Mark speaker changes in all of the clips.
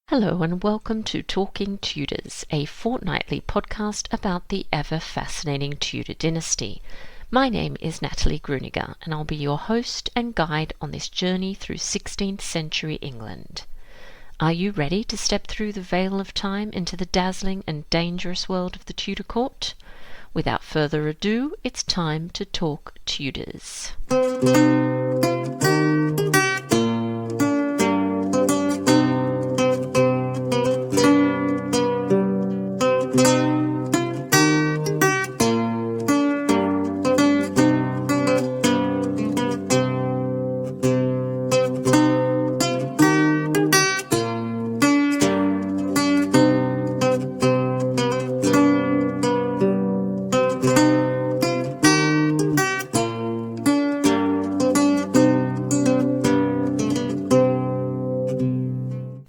Speaker 1: Hello and welcome to Talking Tudors, a fortnightly podcast about the ever-fascinating Tudor dynasty. My name is Natalie Grueninger and I'll be your host and guide on this journey through 16th century England. Are you ready to step through the veil of time into the dazzling and dangerous world of the Tudor court? Without further ado, it's time to talk Tudors.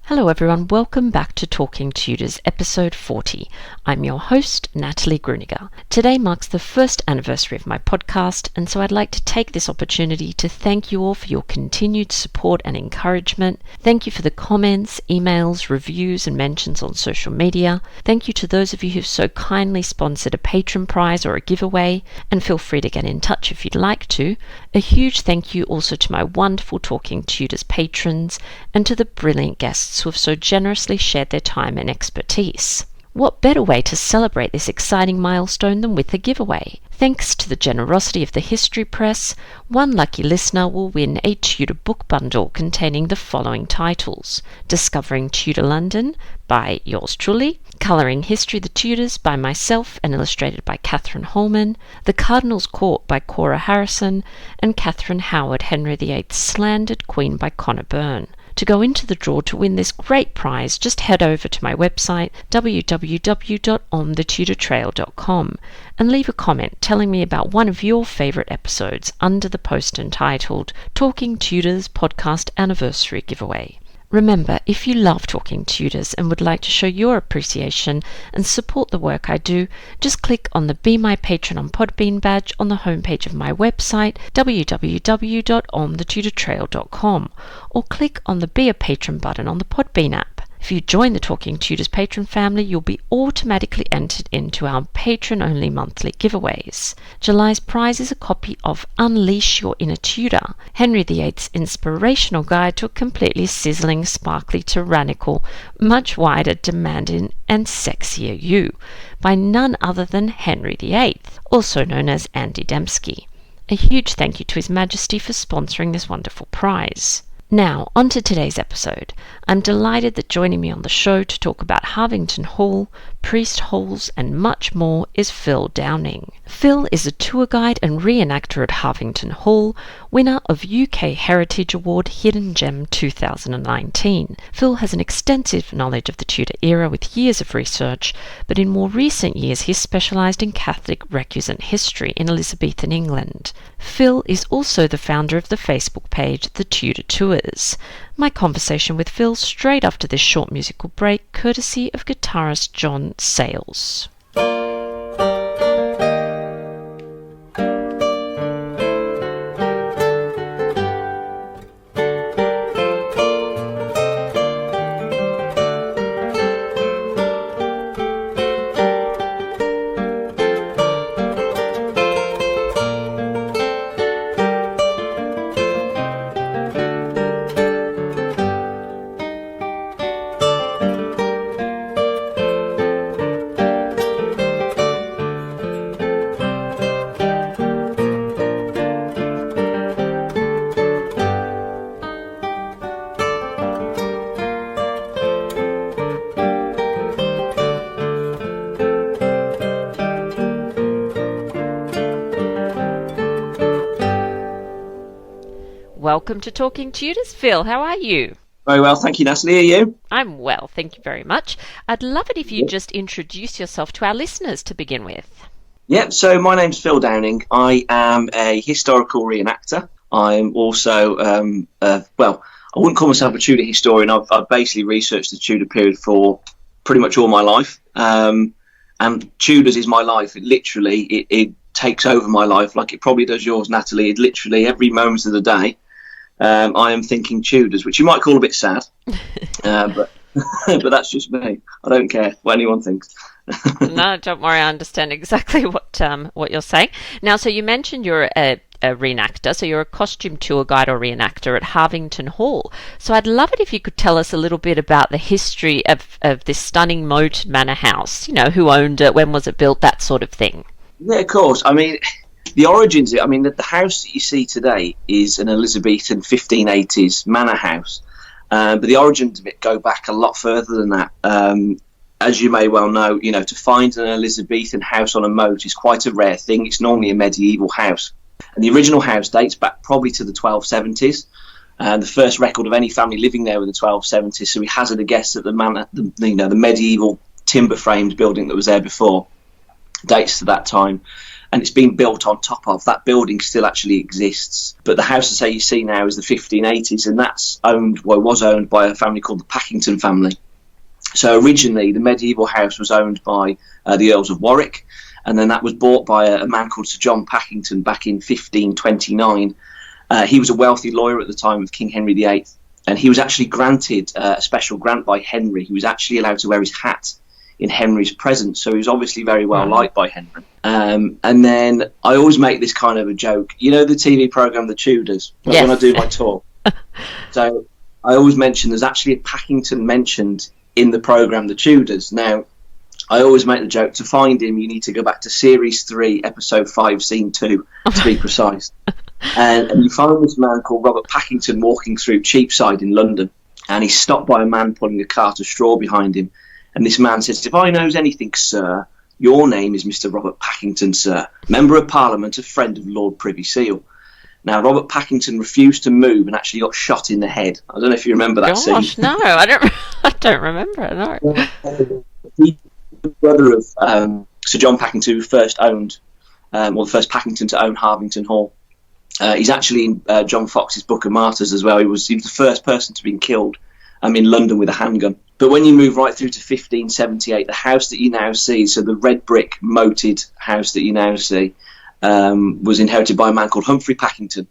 Speaker 1: Hello everyone, welcome back to Talking Tudors, episode 40. I'm your host, Natalie Grueninger. Today marks the first anniversary of my podcast, and so I'd like to take this opportunity to thank you all for your continued support and encouragement. Thank you for the comments, emails, reviews, and mentions on social media. Thank you to those of you who've so kindly sponsored a patron prize or a giveaway, and feel free to get in touch if you'd like to. A huge thank you also to my wonderful Talking Tudors patrons, and to the brilliant guests who have so generously shared their time and expertise. What better way to celebrate this exciting milestone than with a giveaway? Thanks to the generosity of the History Press, one lucky listener will win a Tudor book bundle containing the following titles: Discovering Tudor London by yours truly, Colouring History of the Tudors by myself and illustrated by Catherine Holman, The Cardinal's Court by Cora Harrison, and Catherine Howard, Henry VIII's Slandered Queen by Connor Byrne. To go into the draw to win this great prize, just head over to my website www.onthetudortrail.com and leave a comment telling me about one of your favourite episodes under the post entitled Talking Tudors Podcast Anniversary Giveaway. Remember, if you love Talking Tudors and would like to show your appreciation and support the work I do, just click on the Be My Patron on Podbean badge on the homepage of my website, www.onthetudortrail.com, or click on the Be a Patron button on the Podbean app. If you join the Talking Tudors patron family, you'll be automatically entered into our patron-only monthly giveaways. July's prize is a copy of Unleash Your Inner Tudor, Henry VIII's inspirational guide to a completely sizzling, sparkly, tyrannical, much wider, demanding, and sexier you, by none other than Henry VIII, also known as Andy Dembski. A huge thank you to His Majesty for sponsoring this wonderful prize. Now, on to today's episode. I'm delighted that joining me on the show to talk about Harvington Hall, priest holes, and much more is Phil Downing. Phil is a tour guide and reenactor at Harvington Hall, winner of UK Heritage Award Hidden Gem 2019. Phil has an extensive knowledge of the Tudor era with years of research, but in more recent years he's specialised in Catholic recusant history in Elizabethan England. Phil is also the founder of the Facebook page The Tudor Tours. My conversation with Phil straight after this short musical break, courtesy of guitarist Jon Sayles. Welcome to Talking Tudors, Phil. How are you?
Speaker 2: Very well, thank you, Natalie. Are you?
Speaker 1: I'm well, thank you very much. I'd love it if you just introduce yourself to our listeners to begin with.
Speaker 2: Yep, so my name's Phil Downing. I am a historical reenactor. I'm also, I wouldn't call myself a Tudor historian. I've basically researched the Tudor period for pretty much all my life. And Tudors is my life. It takes over my life like it probably does yours, Natalie. It literally, every moment of the day, I am thinking Tudors, which you might call a bit sad. But But that's just me. I don't care what anyone thinks.
Speaker 1: No, don't worry. I understand exactly what you're saying. Now, so you mentioned you're a reenactor, so you're a costume tour guide or reenactor at Harvington Hall. So I'd love it if you could tell us a little bit about the history of this stunning moat manor house. You know, who owned it, when was it built, that sort of thing.
Speaker 2: Yeah, of course. I mean, the origins. I mean, the house that you see today is an Elizabethan 1580s manor house, but the origins of it go back a lot further than that. As you may well know, to find an Elizabethan house on a moat is quite a rare thing. It's normally a medieval house. And the original house dates back probably to the 1270s. The first record of any family living there was the 1270s. So we hazard a guess that the medieval timber-framed building that was there before dates to that time. And it's been built on top of. That building still actually exists. But the house, as you see now, is the 1580s. And was owned by a family called the Packington family. So originally, the medieval house was owned by the Earls of Warwick, and then that was bought by a man called Sir John Packington back in 1529. He was a wealthy lawyer at the time of King Henry VIII, and he was actually granted a special grant by Henry. He was actually allowed to wear his hat in Henry's presence, so he was obviously very well liked by Henry. And then I always make this kind of a joke. You know the TV programme The Tudors? Yes. When I do my tour. So I always mention there's actually a Packington mentioned in the programme The Tudors. Now, I always make the joke, to find him you need to go back to Series 3, Episode 5, Scene 2, to be precise. And you find this man called Robert Packington walking through Cheapside in London, and he's stopped by a man pulling a cart of straw behind him. And this man says, "If I knows anything, sir, your name is Mr. Robert Packington, sir, Member of Parliament, a friend of Lord Privy Seal." Now, Robert Packington refused to move and actually got shot in the head. I don't know if you remember that scene.
Speaker 1: Gosh, no, I don't. I don't remember it. No.
Speaker 2: He's the brother of Sir John Packington, who first owned, the first Packington to own Harvington Hall. He's actually in John Fox's Book of Martyrs as well. He was the first person to be killed in London with a handgun. But when you move right through to 1578, the house that you now see, so the red brick moated house that you now see, was inherited by a man called Humphrey Packington.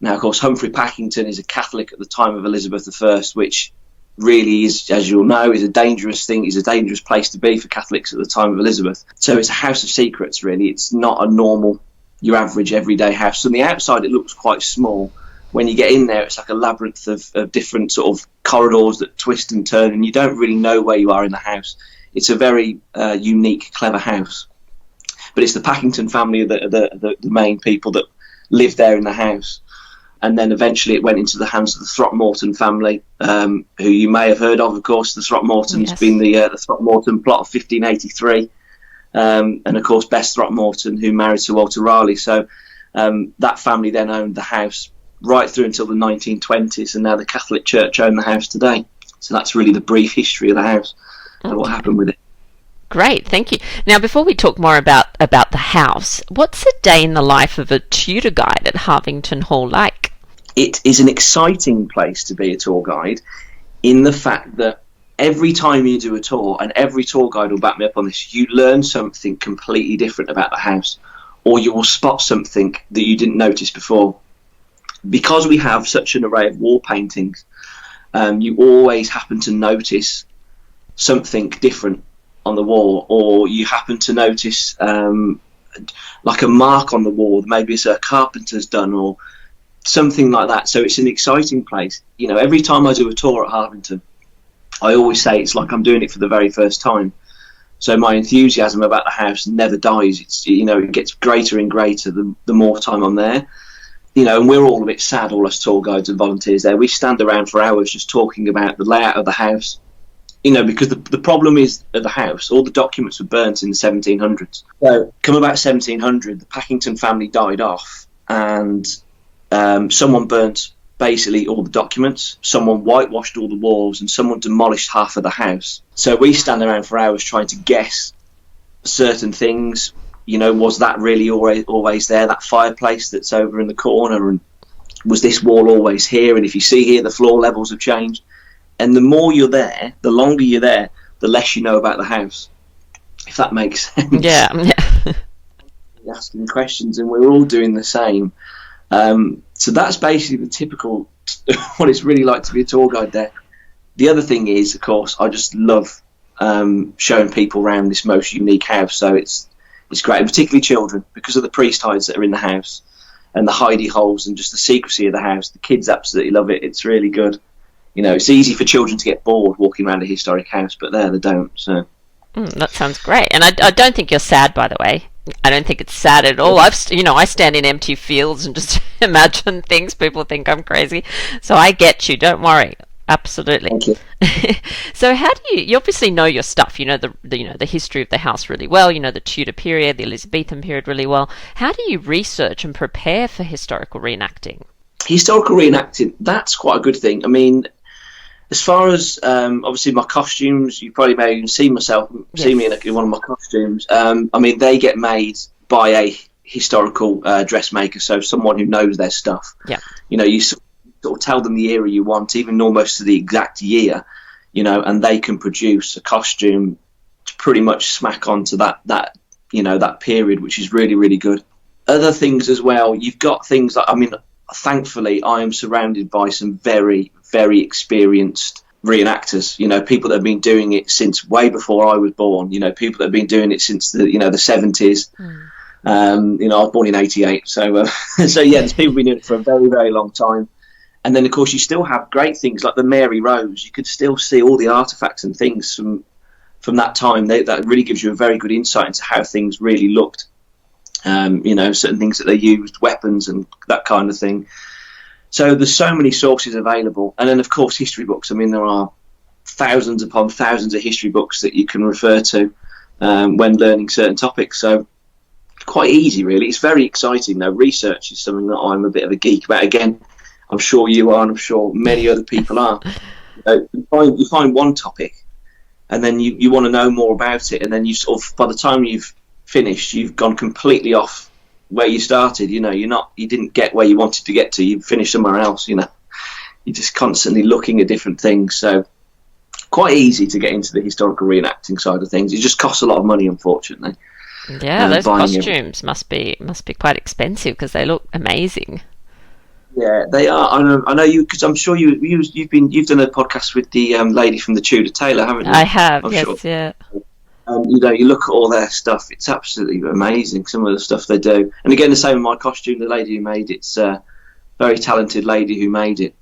Speaker 2: Now, of course, Humphrey Packington is a Catholic at the time of Elizabeth I, which really is, as you'll know, is a dangerous thing. It's a dangerous place to be for Catholics at the time of Elizabeth. So it's a house of secrets, really. It's not a normal, your average, everyday house. From the outside, it looks quite small. When you get in there, it's like a labyrinth of different sort of corridors that twist and turn, and you don't really know where you are in the house. It's a very unique, clever house. But it's the Packington family, the main people that lived there in the house. And then eventually it went into the hands of the Throckmorton family, who you may have heard of course. The Throckmortons, yes. Being the Throckmorton plot of 1583. And, of course, Bess Throckmorton, who married Sir Walter Raleigh. So that family then owned the house right through until the 1920s, and now the Catholic Church own the house today. So that's really the brief history of the house and what happened with it.
Speaker 1: Great, thank you. Now, before we talk more about the house, what's a day in the life of a Tudor guide at Harvington Hall like?
Speaker 2: It is an exciting place to be a tour guide, in the fact that every time you do a tour, and every tour guide will back me up on this, you learn something completely different about the house, or you will spot something that you didn't notice before. Because we have such an array of wall paintings, you always happen to notice something different on the wall, or you happen to notice like a mark on the wall, maybe it's a carpenter's done or something like that. So it's an exciting place. Every time I do a tour at Harvington, I always say it's like I'm doing it for the very first time. So my enthusiasm about the house never dies. It gets greater and greater the more time I'm there. And we're all a bit sad, all us tour guides and volunteers there. We stand around for hours just talking about the layout of the house. Because the problem is at the house, all the documents were burnt in the 1700s. So, come about 1700, the Packington family died off, and someone burnt basically all the documents, someone whitewashed all the walls, and someone demolished half of the house. So we stand around for hours trying to guess certain things. Was that really always there, that fireplace that's over in the corner, and was this wall always here? And if you see here, the floor levels have changed. And the more you're there, the longer you're there, the less you know about the house, if that makes sense.
Speaker 1: Yeah.
Speaker 2: Asking questions, and we're all doing the same. So that's basically the typical what it's really like to be a tour guide there. The other thing is, of course, I just love showing people around this most unique house. So it's great, and particularly children, because of the priest hides that are in the house and the hidey holes and just the secrecy of the house. The kids absolutely love it. It's really good. It's easy for children to get bored walking around a historic house, but they don't. So
Speaker 1: that sounds great. And I don't think you're sad, by the way. I don't think it's sad at all. I stand in empty fields and just imagine things. People think I'm crazy. So I get you. Don't worry. Absolutely.
Speaker 2: Thank you.
Speaker 1: So how do you obviously know your stuff, the history of the house really well, the Tudor period, the Elizabethan period really well. How do you research and prepare for historical reenacting?
Speaker 2: Historical reenacting, that's quite a good thing. I mean, as far as obviously my costumes, you probably may even see me in one of my costumes. I mean, they get made by a historical dressmaker, so someone who knows their stuff.
Speaker 1: Yeah.
Speaker 2: You sort of tell them the era you want, even almost to the exact year, and they can produce a costume to pretty much smack onto that period, which is really, really good. Other things as well, you've got things like, I mean, thankfully, I am surrounded by some very, very experienced reenactors. People that have been doing it since way before I was born. People that have been doing it since the 70s. I was born in '88, so there's people who've been doing it for a very, very long time. And then, of course, you still have great things like the Mary Rose. You could still see all the artifacts and things from that time. That really gives you a very good insight into how things really looked. Certain things that they used, weapons and that kind of thing. So there's so many sources available. And then, of course, history books. I mean, there are thousands upon thousands of history books that you can refer to when learning certain topics. So it's quite easy, really. It's very exciting, though. Research is something that I'm a bit of a geek about. Again, I'm sure you are, and I'm sure many other people are. You find one topic, and then you want to know more about it, and then you sort of, by the time you've finished, you've gone completely off where you started. You didn't get where you wanted to get to. You finished somewhere else. You're just constantly looking at different things. So quite easy to get into the historical reenacting side of things. It just costs a lot of money, unfortunately.
Speaker 1: Yeah, those costumes must be quite expensive because they look amazing.
Speaker 2: Yeah, they are. I know you, because I'm sure you've done a podcast with the lady from the Tudor Tailor, haven't you?
Speaker 1: I have.
Speaker 2: I'm
Speaker 1: yes,
Speaker 2: sure.
Speaker 1: Yeah.
Speaker 2: You look at all their stuff. It's absolutely amazing. Some of the stuff they do. And again, the same with my costume. The lady who made it's a very talented lady who made it.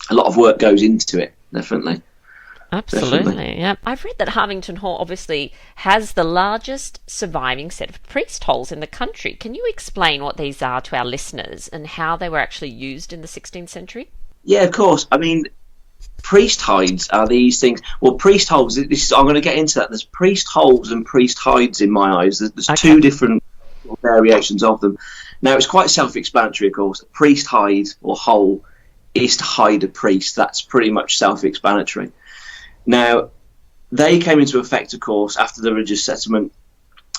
Speaker 2: A lot of work goes into it. Definitely.
Speaker 1: Absolutely,
Speaker 2: Definitely.
Speaker 1: yeah. I've read that Harvington Hall obviously has the largest surviving set of priest holes in the country. Can you explain what these are to our listeners and how they were actually used in the 16th century?
Speaker 2: Yeah, of course. I mean, priest hides are these things. Well, priest holes, I'm going to get into that. There's priest holes and priest hides in my eyes. There's
Speaker 1: Okay.
Speaker 2: two different variations of them. Now, it's quite self-explanatory, of course. A priest hide or hole is to hide a priest. That's pretty much self-explanatory. Now, they came into effect, of course, after the religious settlement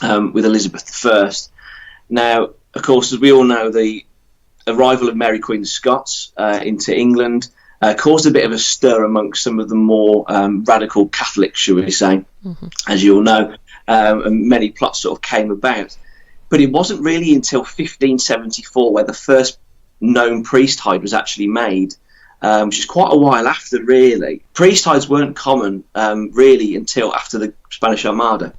Speaker 2: with Elizabeth I. Now, of course, as we all know, the arrival of Mary Queen of Scots into England caused a bit of a stir amongst some of the more radical Catholics, shall we say, as you all know, and many plots sort of came about. But it wasn't really until 1574 where the first known priest hide was actually made. Which is quite a while after, really. Priest hides weren't common, really, until after the Spanish Armada.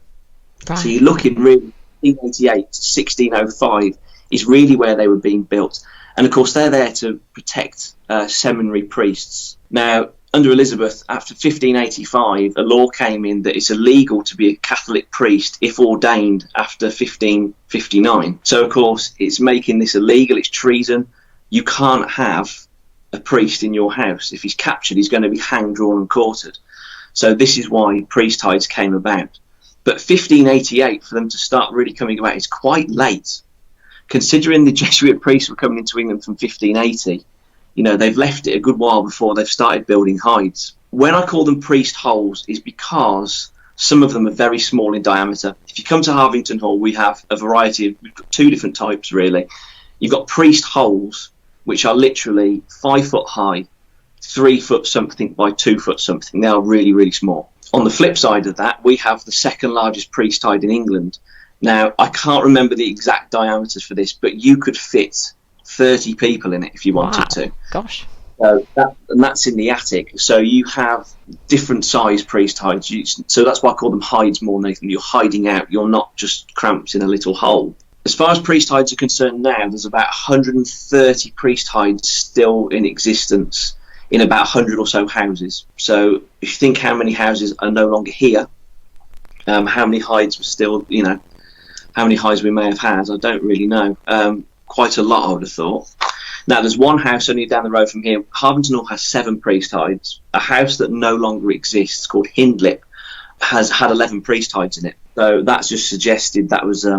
Speaker 1: Right.
Speaker 2: So you're looking really 1588 to 1605 is really where they were being built. And, of course, they're there to protect seminary priests. Now, under Elizabeth, after 1585, a law came in that it's illegal to be a Catholic priest if ordained after 1559. So, of course, it's making this illegal. It's treason. You can't have a priest in your house. If he's captured, he's going to be hanged, drawn and quartered. So this is why priest hides came about. But 1588, for them to start really coming about, is quite late. Considering the Jesuit priests were coming into England from 1580, they've left it a good while before they've started building hides. When I call them priest holes is because some of them are very small in diameter. If you come to Harvington Hall, we have a variety we've got two different types, really. You've got priest holes, which are literally 5 foot high, 3 foot something by 2 foot something. They are really, really small. On the flip side of that, we have the second largest priest hide in England. Now, I can't remember the exact diameters for this, but you could fit 30 people in it if you wanted to.
Speaker 1: Gosh.
Speaker 2: So that's in the attic. So you have different size priest hides. So that's why I call them hides more than anything. You're hiding out. You're not just cramped in a little hole. As far as priest hides are concerned now, there's about 130 priest hides still in existence in about 100 or so houses. So if you think how many houses are no longer here, how many hides were still, how many hides we may have had, I don't really know. Quite a lot, I would have thought. Now, there's one house only down the road from here. Harvington Hall has 7 priest hides. A house that no longer exists, called Hindlip, has had 11 priest hides in it. So that's just suggested that was they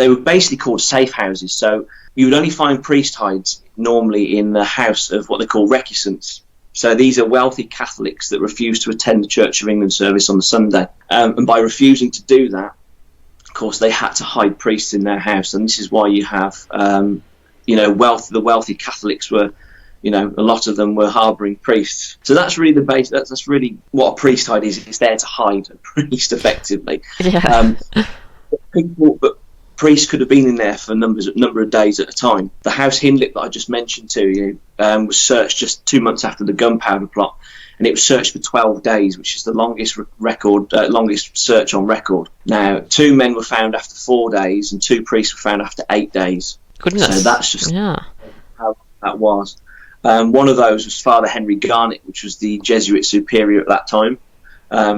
Speaker 2: were basically called safe houses. So you would only find priest hides normally in the house of what they call recusants. So these are wealthy Catholics that refuse to attend the Church of England service on the Sunday. And by refusing to do that, of course, they had to hide priests in their house. And this is why you have, the wealthy Catholics were, a lot of them were harbouring priests. So that's really the base. That's really what a priest hide is. It's there to hide a priest, effectively.
Speaker 1: Yeah.
Speaker 2: But priests could have been in there for a number of days at a time. The house Hindlip that I just mentioned to you was searched just 2 months after the gunpowder plot, and it was searched for 12 days, which is the longest longest search on record. Now, 2 men were found after 4 days, and 2 priests were found after 8 days.
Speaker 1: Goodness.
Speaker 2: So that's just how that was. One of those was Father Henry Garnet, which was the Jesuit superior at that time.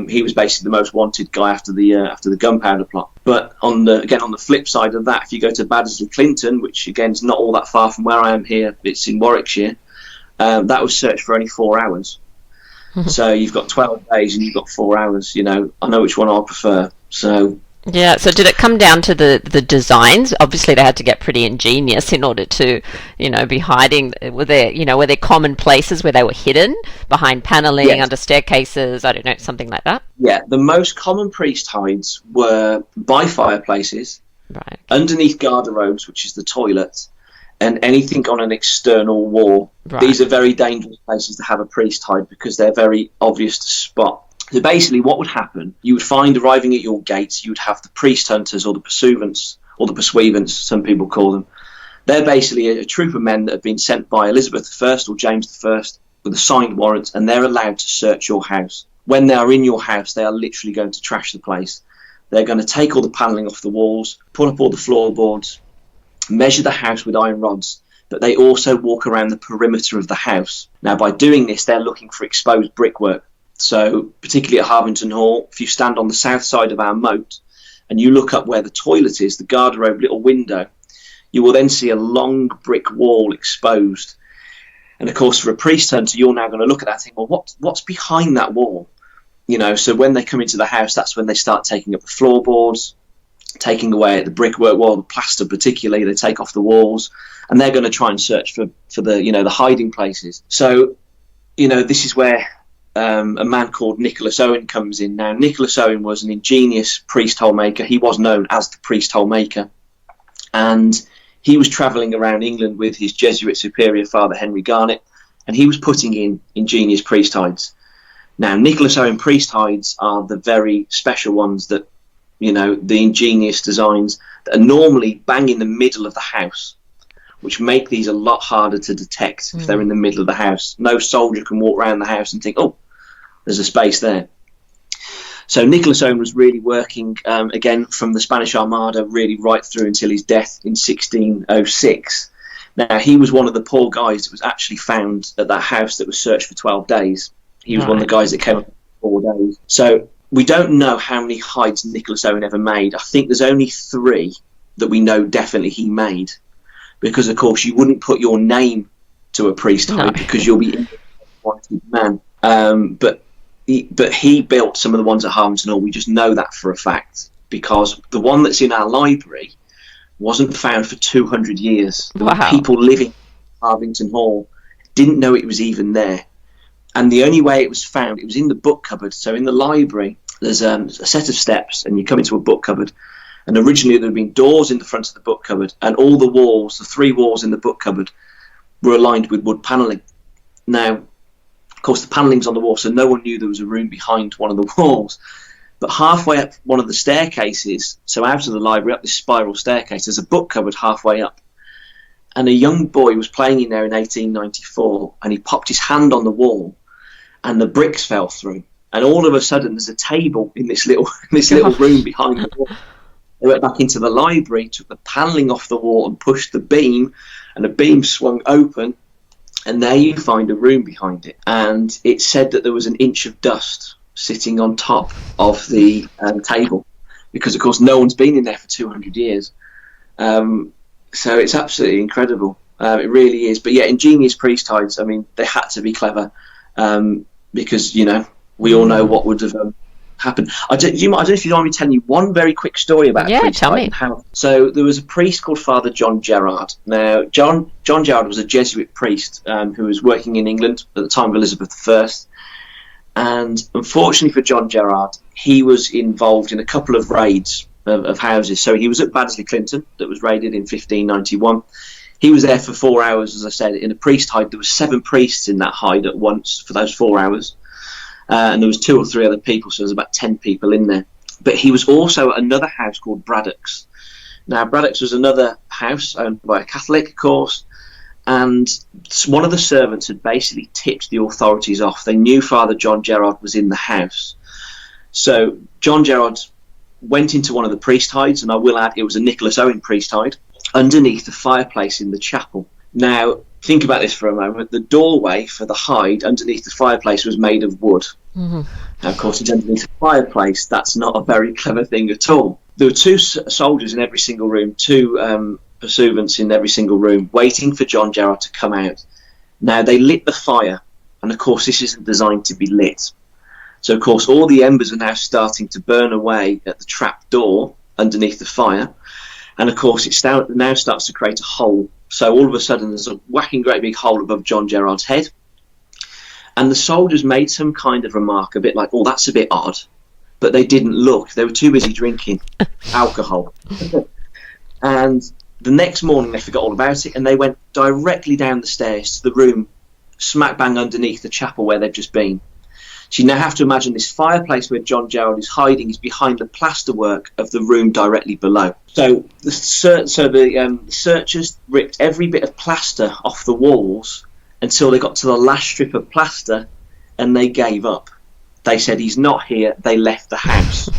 Speaker 2: He was basically the most wanted guy after the gunpowder plot. But on the flip side of that, if you go to Baddesley Clinton, which again is not all that far from where I am here, it's in Warwickshire, that was searched for only 4 hours. So you've got 12 days and you've got 4 hours. I know which one I prefer. So
Speaker 1: yeah. So did it come down to the designs? Obviously, they had to get pretty ingenious in order to, be hiding. Were there common places where they were hidden behind paneling,
Speaker 2: yes,
Speaker 1: under staircases? I don't know, something like that.
Speaker 2: Yeah, the most common priest hides were by fireplaces,
Speaker 1: right,
Speaker 2: underneath garderobes, which is the toilet, and anything on an external wall.
Speaker 1: Right.
Speaker 2: These are very dangerous places to have a priest hide because they're very obvious to spot. So basically what would happen, you would find arriving at your gates, you would have the priest hunters or the pursuivants, or the pursuivants, some people call them. They're basically a troop of men that have been sent by Elizabeth I or James I with a signed warrant, and they're allowed to search your house. When they are in your house, they are literally going to trash the place. They're going to take all the panelling off the walls, pull up all the floorboards, measure the house with iron rods, but they also walk around the perimeter of the house. Now, by doing this, they're looking for exposed brickwork. So, particularly at Harvington Hall, if you stand on the south side of our moat and you look up where the toilet is, the garderobe little window, you will then see a long brick wall exposed. And of course, for a priest hunter, you're now going to look at that and think, well, what's behind that wall? So when they come into the house, that's when they start taking up the floorboards, taking away the brickwork wall, the plaster particularly, they take off the walls, and they're going to try and search for the hiding places. So, this is where a man called Nicholas Owen comes in. Now, Nicholas Owen was an ingenious priest hole maker. He was known as the priest hole maker. And he was travelling around England with his Jesuit superior, Father Henry Garnet, and he was putting in ingenious priest hides. Now, Nicholas Owen priest hides are the very special ones that, the ingenious designs that are normally bang in the middle of the house, which make these a lot harder to detect if they're in the middle of the house. No soldier can walk around the house and think, oh, there's a space there. So Nicholas Owen was really working, again, from the Spanish Armada, really right through until his death in 1606. Now, he was one of the poor guys that was actually found at that house that was searched for 12 days. He was one of the guys that came up for 4 days. So we don't know how many hides Nicholas Owen ever made. I think there's only 3 that we know definitely he made. Because, of course, you wouldn't put your name to a priest hide because you'll be a wanted man. But he built some of the ones at Harvington Hall. We just know that for a fact because the one that's in our library wasn't found for 200 years. There were people living in Harvington Hall didn't know it was even there. And the only way it was found, it was in the book cupboard. So in the library, there's a set of steps and you come into a book cupboard. And originally there had been doors in the front of the book cupboard, and all the walls, the 3 walls in the book cupboard, were aligned with wood panelling. Now, of course, the panelling's on the wall, so no one knew there was a room behind one of the walls. But halfway up one of the staircases, so out of the library, up this spiral staircase, there's a book cupboard halfway up. and a young boy was playing in there in 1894, and he popped his hand on the wall, and the bricks fell through. And all of a sudden, there's a table in this little room behind the wall. They went back into the library, took the panelling off the wall, and pushed the beam, and the beam swung open, and there you find a room behind it. And it said that there was an inch of dust sitting on top of the table, because, of course, no one's been in there for 200 years. So it's absolutely incredible. It really is. But yeah, ingenious priest hides. I mean, they had to be clever, because, you know, we all know what would have happened. I don't know if you want me telling you one very quick story about a priest.
Speaker 1: Tell me.
Speaker 2: So there was a priest called Father John Gerard. Now, John Gerard was a Jesuit priest who was working in England at the time of Elizabeth I. And unfortunately for John Gerard, he was involved in a couple of raids of houses. So he was at Baddesley Clinton that was raided in 1591. He was there for 4 hours, as I said, in a priest hide. There were 7 priests in that hide at once for those 4 hours. And there was 2 or 3 other people, so there was about 10 people in there. But he was also at another house called Braddock's. Now, Braddock's was another house owned by a Catholic, of course, and one of the servants had basically tipped the authorities off. They knew Father John Gerard was in the house. So John Gerard went into one of the priest hides, and I will add, it was a Nicholas Owen priest hide, underneath the fireplace in the chapel. Now, think about this for a moment. The doorway for the hide underneath the fireplace was made of wood. Mm-hmm. Now, of course, it's underneath the fireplace. That's not a very clever thing at all. There were 2 soldiers in every single room, 2 pursuivants in every single room, waiting for John Gerard to come out. Now, they lit the fire, and of course, this isn't designed to be lit. So, of course, all the embers are now starting to burn away at the trap door underneath the fire. And, of course, it now starts to create a hole. So all of a sudden, there's a whacking great big hole above John Gerard's head. And the soldiers made some kind of remark, a bit like, oh, that's a bit odd. But they didn't look. They were too busy drinking alcohol. And the next morning, they forgot all about it, and they went directly down the stairs to the room smack bang underneath the chapel where they've just been. So you now have to imagine this fireplace where John Gerard is hiding is behind the plasterwork of the room directly below. So the searchers ripped every bit of plaster off the walls until they got to the last strip of plaster, and they gave up. They said, he's not here. They left the house.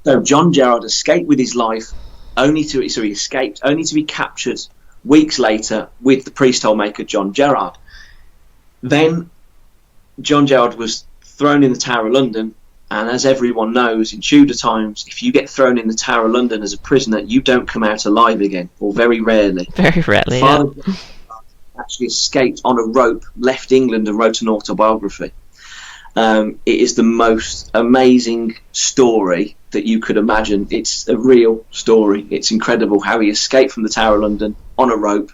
Speaker 2: So John Gerard escaped with his life, only to be captured weeks later with the priest hole maker John Gerard. Then John Gerard was thrown in the Tower of London, and as everyone knows, in Tudor times, if you get thrown in the Tower of London as a prisoner, you don't come out alive again, or very rarely.
Speaker 1: Very rarely,
Speaker 2: Father actually escaped on a rope, left England, and wrote an autobiography. It is the most amazing story that you could imagine. It's a real story. It's incredible how he escaped from the Tower of London on a rope,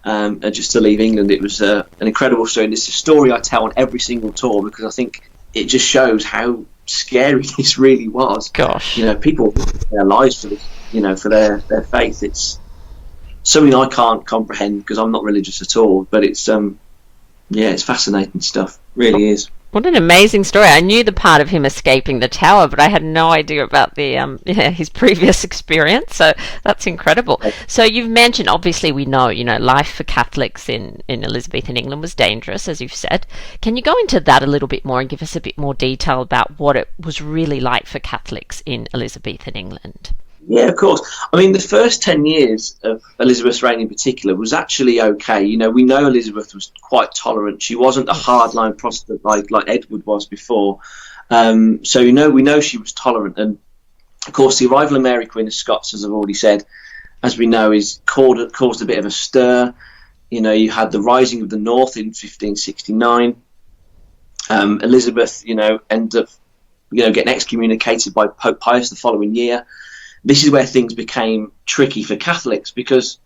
Speaker 2: just to leave England. It was an incredible story, and it's a story I tell on every single tour, because I think it just shows how scary this really was.
Speaker 1: Gosh,
Speaker 2: you know, people risk their lives for this, you know, for their faith. It's something I can't comprehend because I'm not religious at all, but it's it's fascinating stuff. Really is.
Speaker 1: What an amazing story. I knew the part of him escaping the tower, but I had no idea about the his previous experience. So that's incredible. So you've mentioned, obviously we know, life for Catholics in Elizabethan England was dangerous, as you've said. Can you go into that a little bit more and give us a bit more detail about what it was really like for Catholics in Elizabethan England?
Speaker 2: Yeah, of course. I mean, the first 10 years of Elizabeth's reign in particular was actually okay. We know Elizabeth was quite tolerant. She wasn't a hardline Protestant like Edward was before. So, we know she was tolerant. And, of course, the arrival of Mary, Queen of Scots, as I've already said, as we know, is caused a bit of a stir. You had the rising of the North in 1569. Elizabeth, ended up, getting excommunicated by Pope Pius the following year. This is where things became tricky for Catholics because,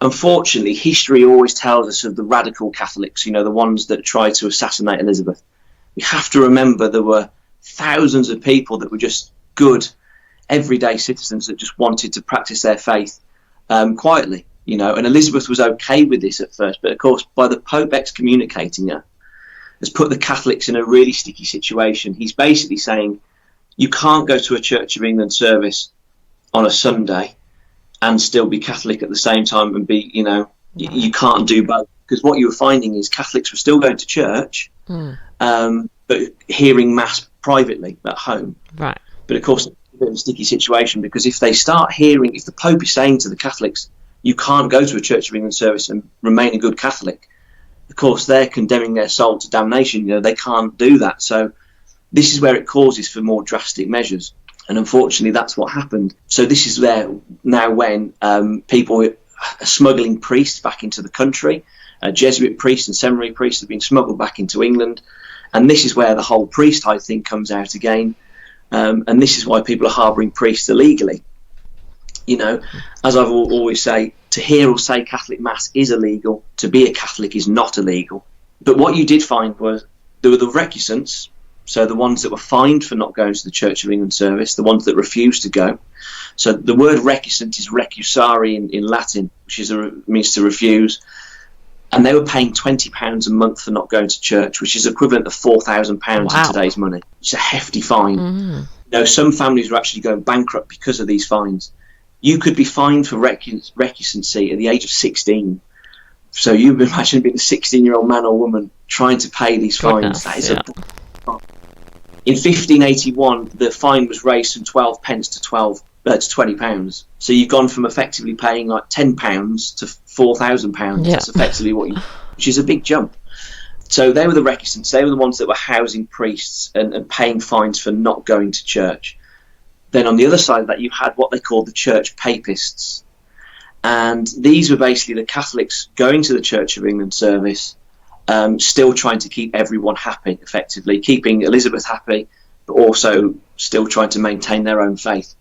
Speaker 2: unfortunately, history always tells us of the radical Catholics, the ones that tried to assassinate Elizabeth. We have to remember there were thousands of people that were just good, everyday citizens that just wanted to practice their faith quietly, and Elizabeth was okay with this at first, but of course, by the Pope excommunicating her, has put the Catholics in a really sticky situation. He's basically saying, you can't go to a Church of England service on a Sunday, and still be Catholic at the same time and be, you can't do both. Because what you were finding is Catholics were still going to church, but hearing Mass privately at home.
Speaker 1: Right.
Speaker 2: But of course, it's a bit of a sticky situation, because if they start hearing, if the Pope is saying to the Catholics, you can't go to a Church of England service and remain a good Catholic, of course, they're condemning their soul to damnation. They can't do that. So this is where it causes for more drastic measures. And unfortunately, that's what happened. So this is there now when people are smuggling priests back into the country. Jesuit priests and seminary priests have been smuggled back into England. And this is where the whole priesthood thing comes out again. And this is why people are harbouring priests illegally. As I've always say, to hear or say Catholic Mass is illegal. To be a Catholic is not illegal. But what you did find was there were the recusants, so the ones that were fined for not going to the Church of England service, the ones that refused to go. So the word recusant is recusare in Latin, which means to refuse. And they were paying £20 a month for not going to church, which is equivalent of £4,000 in today's money. It's a hefty fine. Some families were actually going bankrupt because of these fines. You could be fined for recusancy at the age of 16. So you imagine being a 16-year-old man or woman trying to pay these fines. That is in 1581, the fine was raised from 12 pence to £20. So you've gone from effectively paying like £10 to £4,000.
Speaker 1: Yeah.
Speaker 2: That's effectively which is a big jump. So they were the recusants. They were the ones that were housing priests and paying fines for not going to church. Then on the other side of that, you had what they called the church papists. And these were basically the Catholics going to the Church of England service, still trying to keep everyone happy, effectively, keeping Elizabeth happy, but also still trying to maintain their own faith.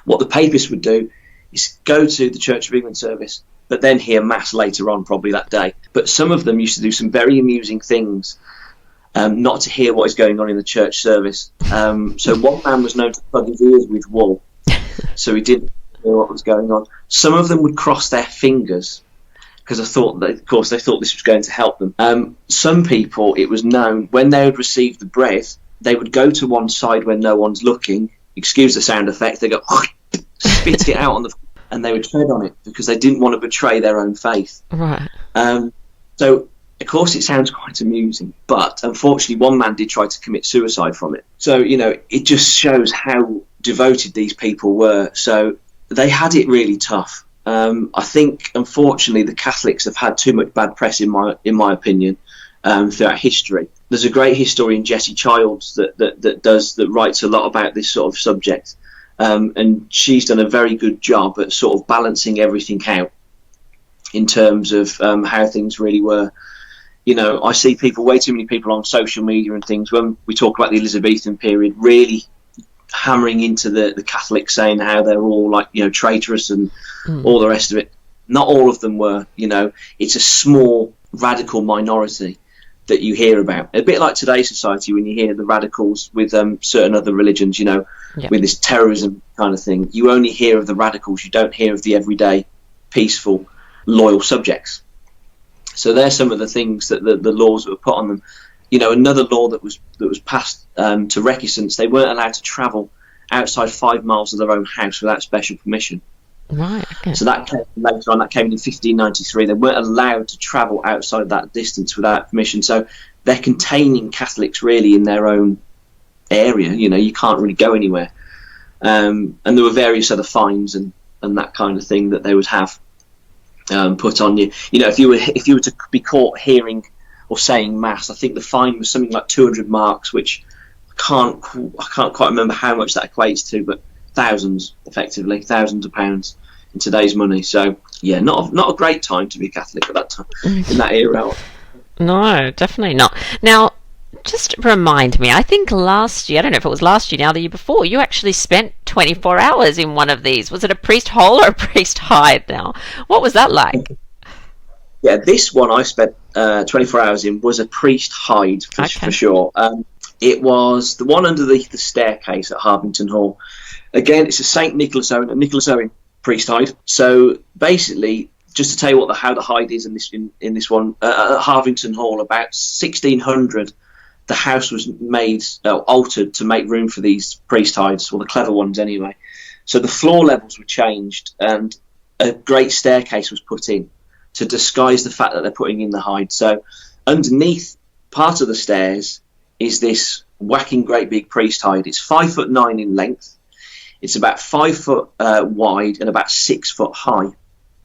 Speaker 2: What the papists would do is go to the Church of England service, but then hear Mass later on, probably that day. But some of them used to do some very amusing things, not to hear what is going on in the church service. So one man was known to plug his ears with wool, so he didn't hear what was going on. Some of them would cross their fingers, because they thought this was going to help them. Some people, it was known, when they would receive the bread, they would go to one side when no one's looking, excuse the sound effect, they go, spit it out on the, and they would tread on it, because they didn't want to betray their own faith.
Speaker 1: Right.
Speaker 2: So, of course, it sounds quite amusing, but unfortunately, one man did try to commit suicide from it. So, it just shows how devoted these people were. So they had it really tough. I think, unfortunately, the Catholics have had too much bad press, in my opinion, throughout history. There's a great historian, Jessie Childs, that writes a lot about this sort of subject, and she's done a very good job at sort of balancing everything out in terms of how things really were. I see way too many people on social media and things, when we talk about the Elizabethan period, really hammering into the Catholics, saying how they're all like, traitorous and all the rest of it. Not all of them were. It's a small radical minority that you hear about. A bit like today's society, when you hear the radicals with certain other religions, with this terrorism kind of thing. You only hear of the radicals. You don't hear of the everyday, peaceful, loyal subjects. So there's some of the things that the laws that were put on them. Another law that was passed to recusants, they weren't allowed to travel outside 5 miles of their own house without special permission.
Speaker 1: Right. Okay.
Speaker 2: So that came later on. That came in 1593. They weren't allowed to travel outside that distance without permission. So they're containing Catholics really in their own area. You can't really go anywhere. And there were various other fines and that kind of thing that they would have put on you. If you were to be caught hearing or saying Mass, I think the fine was something like 200 marks, which I can't quite remember how much that equates to, but thousands of pounds in today's money. So yeah, not a great time to be Catholic at that time, in that era.
Speaker 1: No, definitely not. Now, just remind me, I think last year, I don't know if it was last year now, the year before, you actually spent 24 hours in one of these. Was it a priest hole or a priest hide now? What was that like?
Speaker 2: Yeah, this one I spent 24 hours in was a priest hide for sure. It was the one under the staircase at Harvington Hall. Again, it's a St. Nicholas Owen priest hide. So basically, just to tell you how the hide is in this one, at Harvington Hall, about 1600, the house was altered to make room for these priest hides, or the clever ones anyway. So the floor levels were changed, and a great staircase was put in to disguise the fact that they're putting in the hide. So underneath part of the stairs is this whacking great big priest hide. It's 5'9" in length. It's about 5 foot wide and about 6 foot high.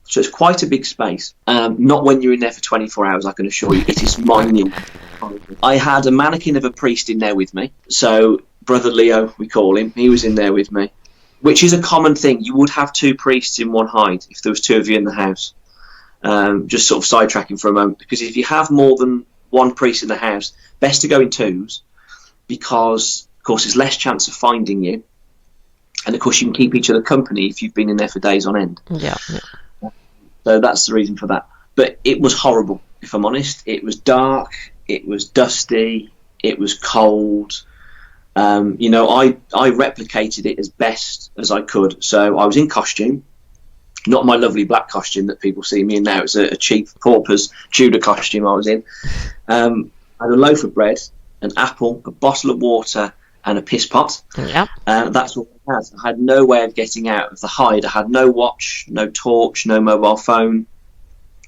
Speaker 2: So it's quite a big space. Not when you're in there for 24 hours, I can assure you. It is minute. I had a mannequin of a priest in there with me. So Brother Leo, we call him, he was in there with me, which is a common thing. You would have 2 priests in one hide if there was 2 of you in the house. Just sort of sidetracking for a moment, because if you have more than 1 priest in the house, best to go in 2s, because of course there's less chance of finding you, and of course you can keep each other company if you've been in there for days on end.
Speaker 1: Yeah.
Speaker 2: So that's the reason for that. But it was horrible, if I'm honest. It was dark, it was dusty, it was cold. You know, I replicated it as best as I could. So I was in costume, not my lovely black costume that people see me in now. It's a cheap pauper's Tudor costume I was in. I had a loaf of bread, an apple, a bottle of water, and a piss pot.
Speaker 1: Yeah.
Speaker 2: That's all I had. I had no way of getting out of the hide. I had no watch, no torch, no mobile phone.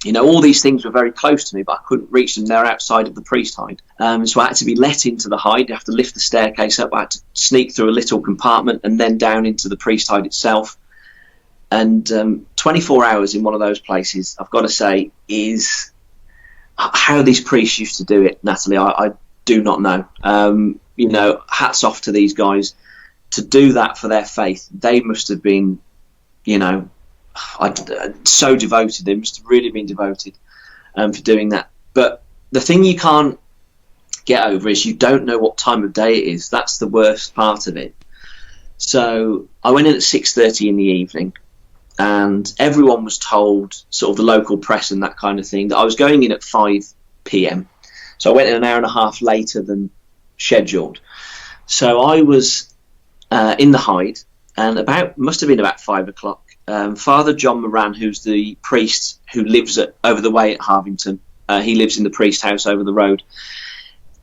Speaker 2: You know, all these things were very close to me, but I couldn't reach them. They're outside of the priest hide. So I had to be let into the hide. You have to lift the staircase up. I had to sneak through a little compartment and then down into the priest hide itself. And 24 hours in one of those places, I've got to say, is how these priests used to do it, Natalie. I do not know. You know, hats off to these guys to do that for their faith. They must have been, you know, so devoted. They must have really been devoted for doing that. But the thing you can't get over is you don't know what time of day it is. That's the worst part of it. So I went in at 6:30 in the evening, and everyone was told, sort of the local press and that kind of thing, that I was going in at 5 p.m. So I went in an hour and a half later than scheduled. So I was in the hide, and must have been about 5 o'clock. Father John Moran, who's the priest who lives over the way at Harvington, he lives in the priest house over the road.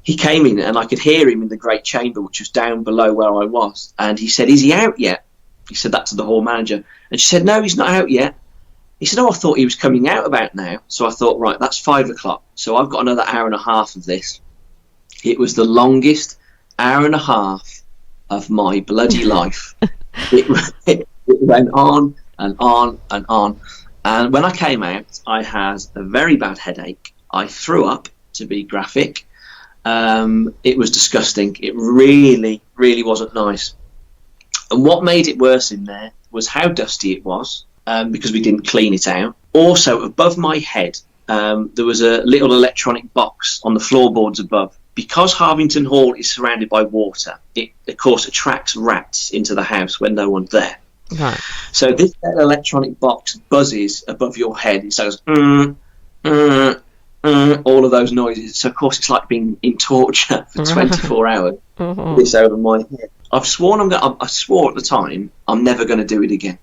Speaker 2: He came in, and I could hear him in the great chamber, which was down below where I was. And he said, "Is he out yet?" He said that to the hall manager. And she said, "No, he's not out yet." He said, "Oh, I thought he was coming out about now." So I thought, right, that's 5 o'clock. So I've got another hour and a half of this. It was the longest hour and a half of my bloody life. It went on and on and on. And when I came out, I had a very bad headache. I threw up, to be graphic. It was disgusting. It really, really wasn't nice. And what made it worse in there was how dusty it was, because we didn't clean it out. Also, above my head, there was a little electronic box on the floorboards above. Because Harvington Hall is surrounded by water, it, of course, attracts rats into the house when no one's there.
Speaker 1: Right.
Speaker 2: So this electronic box buzzes above your head. It says, all of those noises. So, of course, it's like being in torture for 24 hours. This over my head. I swore at the time, I'm never going to do it again.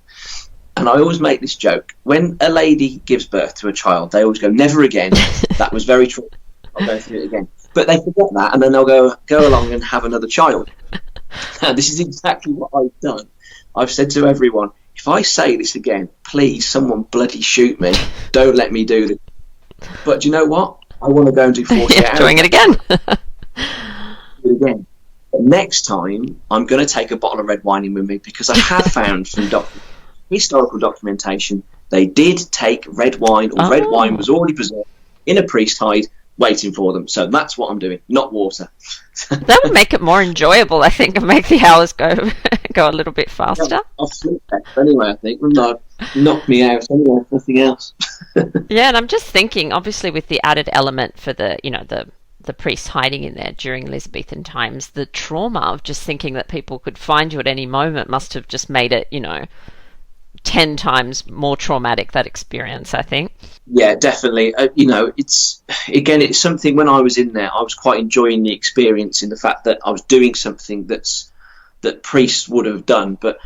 Speaker 2: And I always make this joke. When a lady gives birth to a child, they always go, "Never again." That was very true. I'll go through it again. But they forget that, and then they'll go along and have another child. This is exactly what I've done. I've said to everyone, if I say this again, please, someone bloody shoot me. Don't let me do this. But do you know what? I want to go and do 48 hours.
Speaker 1: Doing it again.
Speaker 2: Do it again. But next time, I'm going to take a bottle of red wine in with me, because I have found from historical documentation, they did take red wine, or red wine was already preserved in a priest hide, waiting for them. So that's what I'm doing, not water.
Speaker 1: That would make it more enjoyable, I think, and make the hours go a little bit faster.
Speaker 2: Yeah, I'll sleep better anyway, I think. No, knock me out anyway, nothing else.
Speaker 1: Yeah, and I'm just thinking, obviously, with the added element for the priests hiding in there during Elizabethan times, the trauma of just thinking that people could find you at any moment must have just made it, 10 times more traumatic, that experience, I think.
Speaker 2: Yeah, definitely. It's something, when I was in there, I was quite enjoying the experience, in the fact that I was doing something that priests would have done. But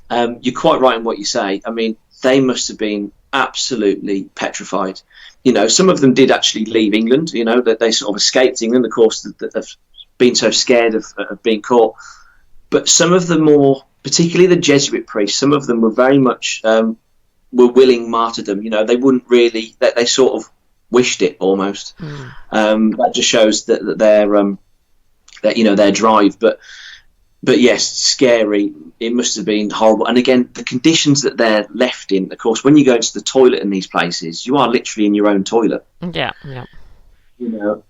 Speaker 2: you're quite right in what you say. I mean, they must have been absolutely petrified. Some of them did actually leave England, that they sort of escaped England, of course, that have been so scared of being caught. But some of the more particularly the Jesuit priests, some of them were very much were willing martyrdom. They wouldn't really, they sort of wished it almost. That just shows that their drive. But yes, scary. It must have been horrible. And again, the conditions that they're left in, of course, when you go into the toilet in these places, you are literally in your own toilet.
Speaker 1: Yeah.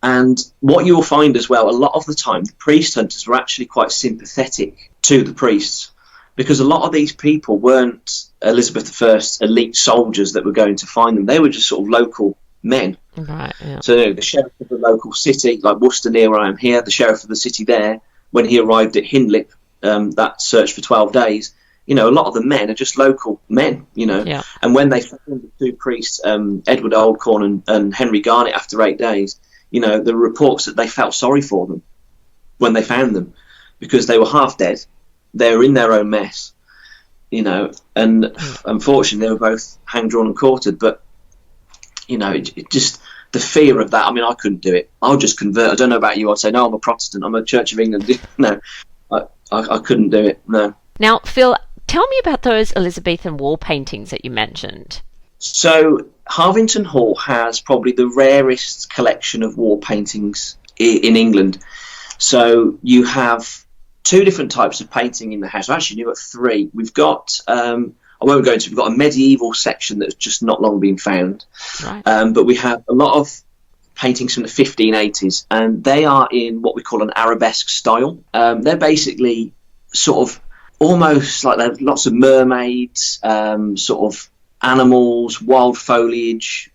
Speaker 2: And what you'll find as well, a lot of the time, the priest hunters were actually quite sympathetic to the priests, because a lot of these people weren't Elizabeth I's elite soldiers that were going to find them. They were just sort of local men.
Speaker 1: Right, yeah.
Speaker 2: So the sheriff of the local city, like Worcester, near where I am here, the sheriff of the city there, when he arrived at Hindlip, that search for 12 days, a lot of the men are just local men,
Speaker 1: Yeah.
Speaker 2: And when they found the two priests, Edward Oldcorn and Henry Garnet, after 8 days, there were reports that they felt sorry for them when they found them, because they were half dead. They were in their own mess, and unfortunately they were both hanged, drawn and quartered. But, it just... the fear of that, I mean, I couldn't do it. I'll just convert. I don't know about you. I'd say, no, I'm a Protestant. I'm a Church of England. No, I couldn't do it. No.
Speaker 1: Now, Phil, tell me about those Elizabethan wall paintings that you mentioned.
Speaker 2: So Harvington Hall has probably the rarest collection of wall paintings in England. So you have 2 different types of painting in the house. Actually, you've got 3. We've got... I won't go into. We've got a medieval section that's just not long been found,
Speaker 1: right.
Speaker 2: But we have a lot of paintings from the 1580s, and they are in what we call an arabesque style. They're basically sort of almost like there's lots of mermaids, sort of animals, wild foliage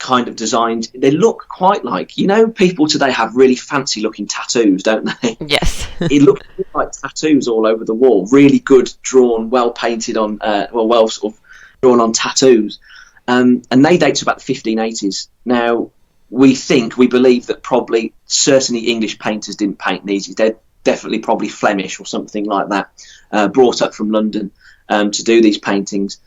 Speaker 2: kind of designs. They look quite like, people today have really fancy looking tattoos, don't they?
Speaker 1: Yes.
Speaker 2: It looks like tattoos all over the wall, really good drawn, well painted on, well sort of drawn on tattoos, and they date to about the 1580s. Now we believe that probably certainly English painters didn't paint these. They're definitely probably Flemish or something like that, brought up from London to do these paintings.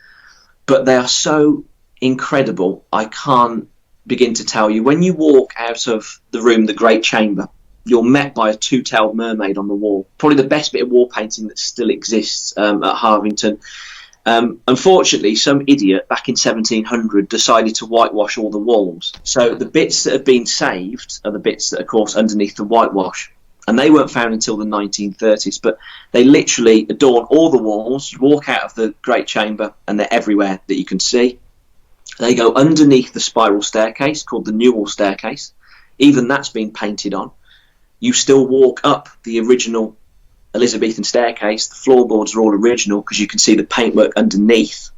Speaker 2: But they are so incredible, I can't begin to tell you. When you walk out of the room, the Great Chamber, you're met by a 2-tailed mermaid on the wall. Probably the best bit of wall painting that still exists at Harvington. Unfortunately, some idiot back in 1700 decided to whitewash all the walls. So the bits that have been saved are the bits that are, of course, underneath the whitewash. And they weren't found until the 1930s, but they literally adorn all the walls. You walk out of the Great Chamber and they're everywhere that you can see. They go underneath the spiral staircase called the Newell staircase. Even that's been painted on. You still walk up the original Elizabethan staircase. The floorboards are all original because you can see the paintwork underneath.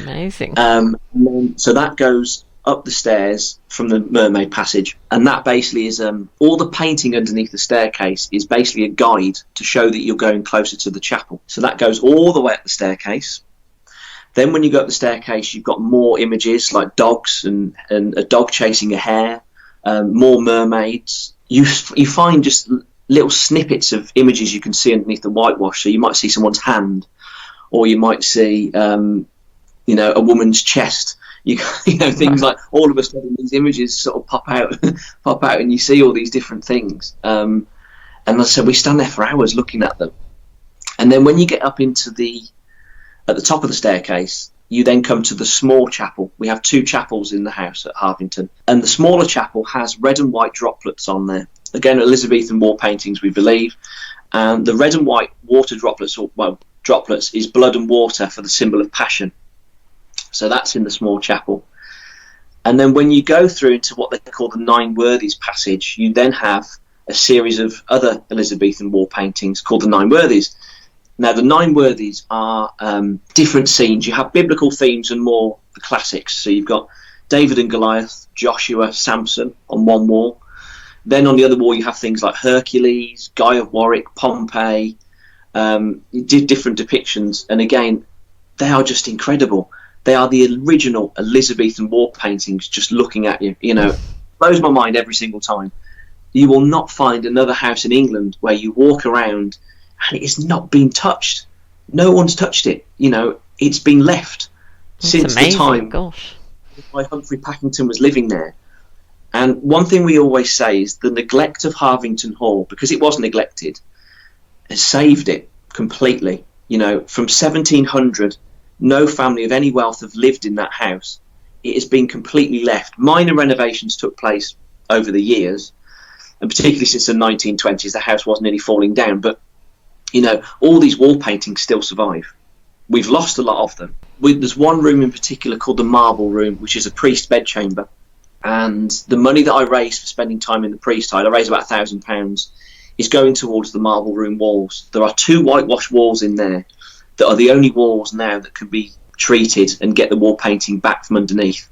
Speaker 1: Amazing.
Speaker 2: So that goes up the stairs from the Mermaid Passage, and that basically is all the painting underneath the staircase is basically a guide to show that you're going closer to the chapel. So that goes all the way up the staircase. Then when you go up the staircase, you've got more images like dogs and a dog chasing a hare, more mermaids. You find just little snippets of images you can see underneath the whitewash. So you might see someone's hand, or you might see, a woman's chest. Things like, all of a sudden these images sort of pop out, and you see all these different things. And as I said, we stand there for hours looking at them. And then when you get up at the top of the staircase, you then come to the small chapel. We have 2 chapels in the house at Harvington, and the smaller chapel has red and white droplets on there. Again, Elizabethan wall paintings, we believe. And the red and white water droplets, droplets is blood and water for the symbol of passion. So that's in the small chapel. And then when you go through into what they call the Nine Worthies passage, you then have a series of other Elizabethan wall paintings called the Nine Worthies. Now, the Nine Worthies are different scenes. You have biblical themes and more the classics. So you've got David and Goliath, Joshua, Samson on one wall. Then on the other wall, you have things like Hercules, Guy of Warwick, Pompey. Different depictions. And again, they are just incredible. They are the original Elizabethan wall paintings just looking at you. Blows my mind every single time. You will not find another house in England where you walk around and it has not been touched. No one's touched it. It's been left since the time why Humphrey Packington was living there. And one thing we always say is the neglect of Harvington Hall, because it was neglected, has saved it completely. from 1700, no family of any wealth have lived in that house. It has been completely left. Minor renovations took place over the years, and particularly since the 1920s, the house was nearly falling down. But, all these wall paintings still survive. We've lost a lot of them. There's one room in particular called the Marble Room, which is a priest's bedchamber. And the money that I raised for spending time in the priesthide, I raised about £1,000, is going towards the Marble Room walls. There are 2 whitewashed walls in there that are the only walls now that can be treated and get the wall painting back from underneath.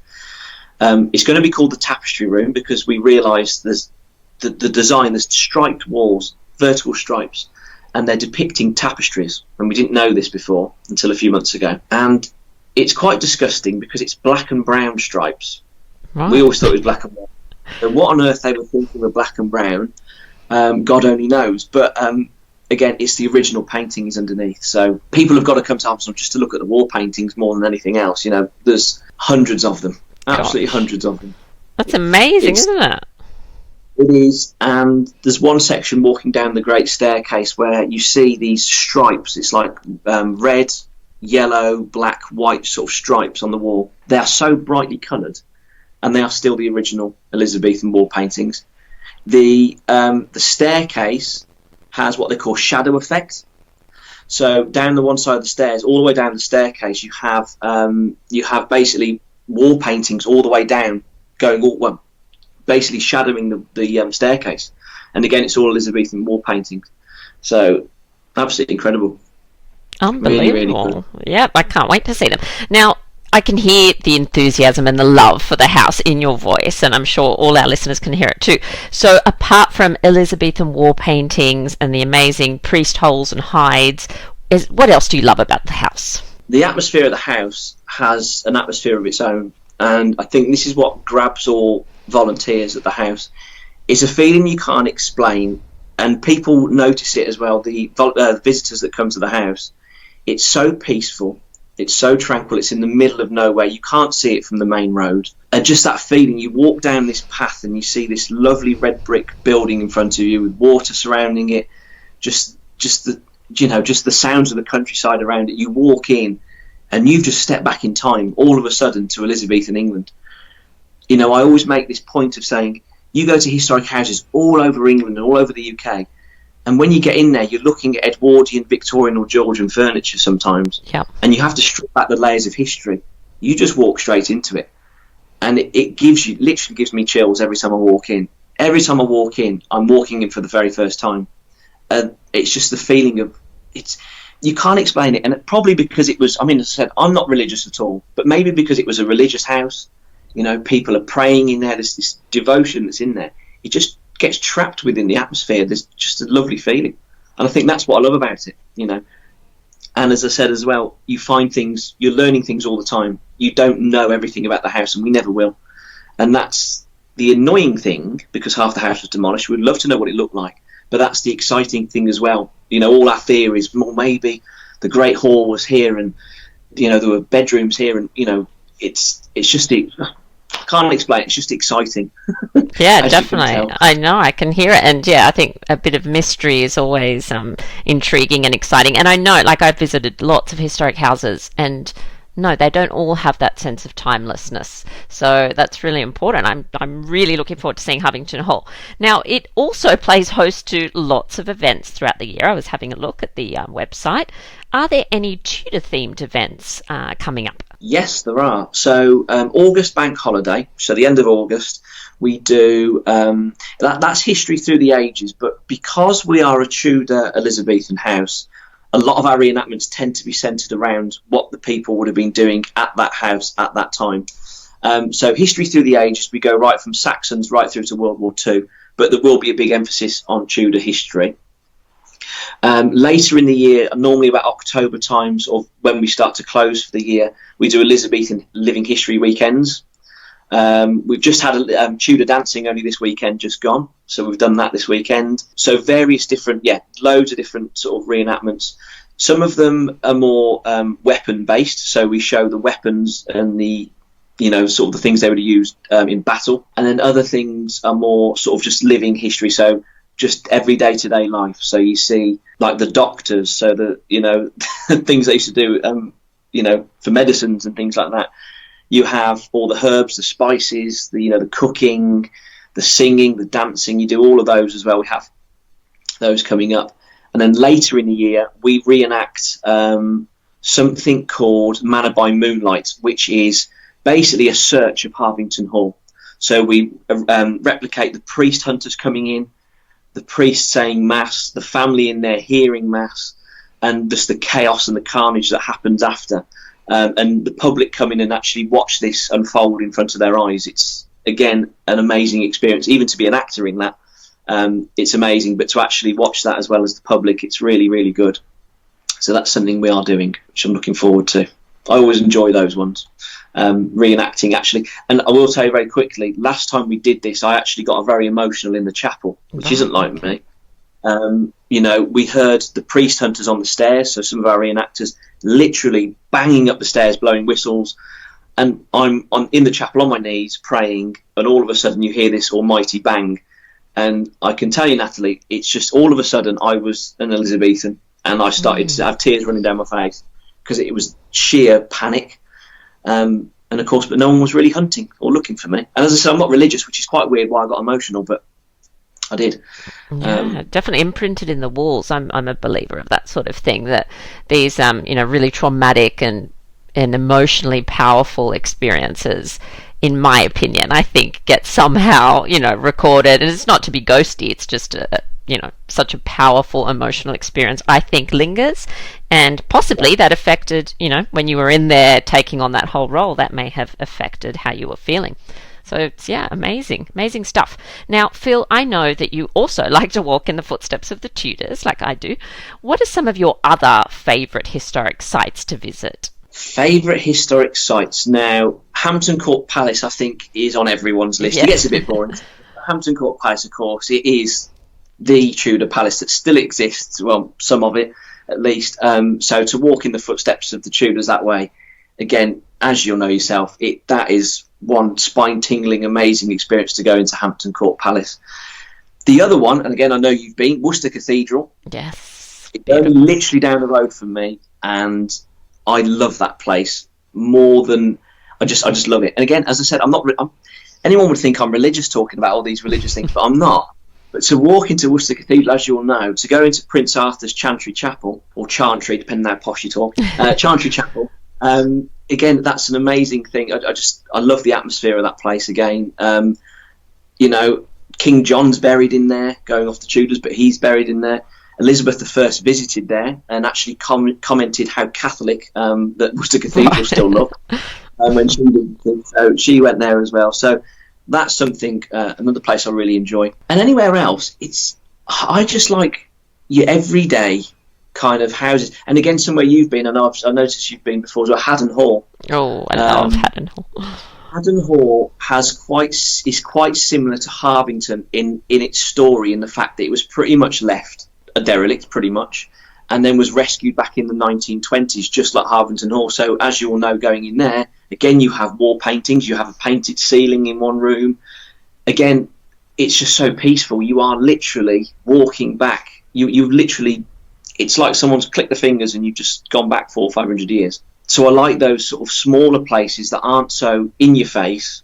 Speaker 2: It's going to be called the Tapestry Room because we realised there's the design, there's striped walls, vertical stripes, and they're depicting tapestries, and we didn't know this before until a few months ago. And it's quite disgusting because it's black and brown stripes. Right. We always thought it was black and brown. So what on earth they were thinking of black and brown, God only knows. But again, it's the original paintings underneath. So people have got to come to Harvington just to look at the wall paintings more than anything else. There's hundreds of them, absolutely hundreds of them.
Speaker 1: That's amazing, isn't it?
Speaker 2: It is, and there's one section walking down the Great Staircase where you see these stripes. It's like red, yellow, black, white sort of stripes on the wall. They are so brightly coloured, and they are still the original Elizabethan wall paintings. The staircase has what they call shadow effect. So down the one side of the stairs, all the way down the staircase, you have basically wall paintings all the way down, going basically shadowing the staircase. And again, it's all Elizabethan wall paintings. So absolutely incredible.
Speaker 1: Unbelievable. Really, really cool. Yeah, I can't wait to see them. Now, I can hear the enthusiasm and the love for the house in your voice, and I'm sure all our listeners can hear it too. So apart from Elizabethan wall paintings and the amazing priest holes and hides, what else do you love about the house?
Speaker 2: The atmosphere of the house has an atmosphere of its own, and I think this is what grabs all volunteers at the house. It's a feeling you can't explain, and people notice it as well, the visitors that come to the house. It's so peaceful. It's so tranquil. It's in the middle of nowhere. You can't see it from the main road. And just that feeling, you walk down this path and you see this lovely red brick building in front of you with water surrounding it. Just the sounds of the countryside around it. You walk in and you've just stepped back in time all of a sudden to Elizabethan England. I always make this point of saying, you go to historic houses all over England and all over the UK, and when you get in there, you're looking at Edwardian, Victorian or Georgian furniture sometimes.
Speaker 1: Yep.
Speaker 2: And you have to strip back the layers of history. You just walk straight into it. And it literally gives me chills every time I walk in. Every time I walk in, I'm walking in for the very first time. And it's just the feeling of, you can't explain it. And probably because it was, as I said, I'm not religious at all, but maybe because it was a religious house, people are praying in there, there's this devotion that's in there. It just gets trapped within the atmosphere. There's just a lovely feeling, and I think that's what I love about it. And as I said as well, you find things, you're learning things all the time. You don't know everything about the house, and we never will. And that's the annoying thing, because half the house was demolished. We'd love to know what it looked like, but that's the exciting thing as well. All our theories, well, maybe the Great Hall was here, and there were bedrooms here, and it's just I can't explain. It's just exciting.
Speaker 1: Yeah, definitely. I know. I can hear it, and I think a bit of mystery is always intriguing and exciting. And I know, I've visited lots of historic houses, and no, they don't all have that sense of timelessness. So that's really important. I'm really looking forward to seeing Harvington Hall. Now, it also plays host to lots of events throughout the year. I was having a look at the website. Are there any Tudor-themed events coming up?
Speaker 2: Yes, there are. So August bank holiday, so the end of August, we do, that's history through the ages, but because we are a Tudor Elizabethan house, a lot of our reenactments tend to be centred around what the people would have been doing at that house at that time. So history through the ages, we go right from Saxons right through to World War II, but there will be a big emphasis on Tudor history. Later in the year, normally about October times, or when we start to close for the year, we do Elizabethan Living History weekends. We've just had Tudor dancing only this weekend, just gone. So we've done that this weekend. So various different, loads of different sort of reenactments. Some of them are more weapon-based. So we show the weapons and the, sort of the things they would have used in battle. And then other things are more sort of just living history. So just every day-to-day life. So you see like the doctors, so the, you know, things they used to do, you know, for medicines and things like that. You have all the herbs, the spices, the, you know, the cooking, the singing, the dancing. You do all of those as well. We have those coming up. And then later in the year, we reenact something called Manor by Moonlight, which is basically a search of Harvington Hall. So we replicate the priest hunters coming in, the priest saying mass, the family in there hearing mass, and just the chaos and the carnage that happens after. And the public come in and actually watch this unfold in front of their eyes. It's, again, an amazing experience. Even to be an actor in that, it's amazing. But to actually watch that as well as the public, it's really, really good. So that's something we are doing, which I'm looking forward to. I always enjoy those ones, reenacting, actually. And I will tell you very quickly, last time we did this, I actually got very emotional in the chapel, which isn't like me. You know, we heard the priest hunters on the stairs, so some of our reenactors literally banging up the stairs, blowing whistles. And I'm in the chapel on my knees praying, and all of a sudden you hear this almighty bang. And I can tell you, Natalie, it's just all of a sudden I was an Elizabethan, and I started to have tears running down my face because it was sheer panic. And of course, but no one was really hunting or looking for me. And as I said, I'm not religious, which is quite weird why I got emotional, but I did.
Speaker 1: Yeah, definitely imprinted in the walls. I'm a believer of that sort of thing, that these you know, really traumatic and emotionally powerful experiences, in my opinion, I think get somehow, you know, recorded. And it's not to be ghosty, it's just you know, such a powerful emotional experience, I think, lingers, and possibly that affected, you know, when you were in there taking on that whole role, that may have affected how you were feeling. So it's, yeah, amazing stuff. Now, Phil, I know that you also like to walk in the footsteps of the Tudors, like I do. What are some of your other favourite historic sites to visit?
Speaker 2: Favourite historic sites? Now, Hampton Court Palace, I think, is on everyone's list. It gets a bit boring. Hampton Court Palace, of course, it is the Tudor palace that still exists, well, some of it at least. So to walk in the footsteps of the Tudors that way, again, as you'll know yourself, that is one spine-tingling, amazing experience to go into Hampton Court Palace. The other one, and again, I know you've been, Worcester Cathedral.
Speaker 1: Yes.
Speaker 2: It's only literally down the road from me, and I love that place more than... I just love it. And again, as I said, anyone would think I'm religious talking about all these religious things, but I'm not. But to walk into Worcester Cathedral, as you all know, to go into Prince Arthur's Chantry Chapel, or Chantry, depending on how posh you talk, Chantry Chapel, again, that's an amazing thing. I love the atmosphere of that place again. You know, King John's buried in there, going off the Tudors, but he's buried in there. Elizabeth I visited there and actually commented how Catholic that Worcester Cathedral still looked when she did. So she went there as well. So that's something, another place I really enjoy. And anywhere else, I just like your everyday kind of houses. And again, somewhere you've been, and I noticed you've been before as well, Haddon Hall.
Speaker 1: Oh, I love Haddon Hall.
Speaker 2: Haddon Hall is quite similar to Harvington in its story, in the fact that it was pretty much left a derelict, pretty much, and then was rescued back in the 1920s, just like Harvington Hall. So as you all know, going in there, again, you have wall paintings, you have a painted ceiling in one room. Again, it's just so peaceful. You are literally walking back. You've literally, it's like someone's clicked the fingers and you've just gone back 400 or 500 years. So I like those sort of smaller places that aren't so in your face,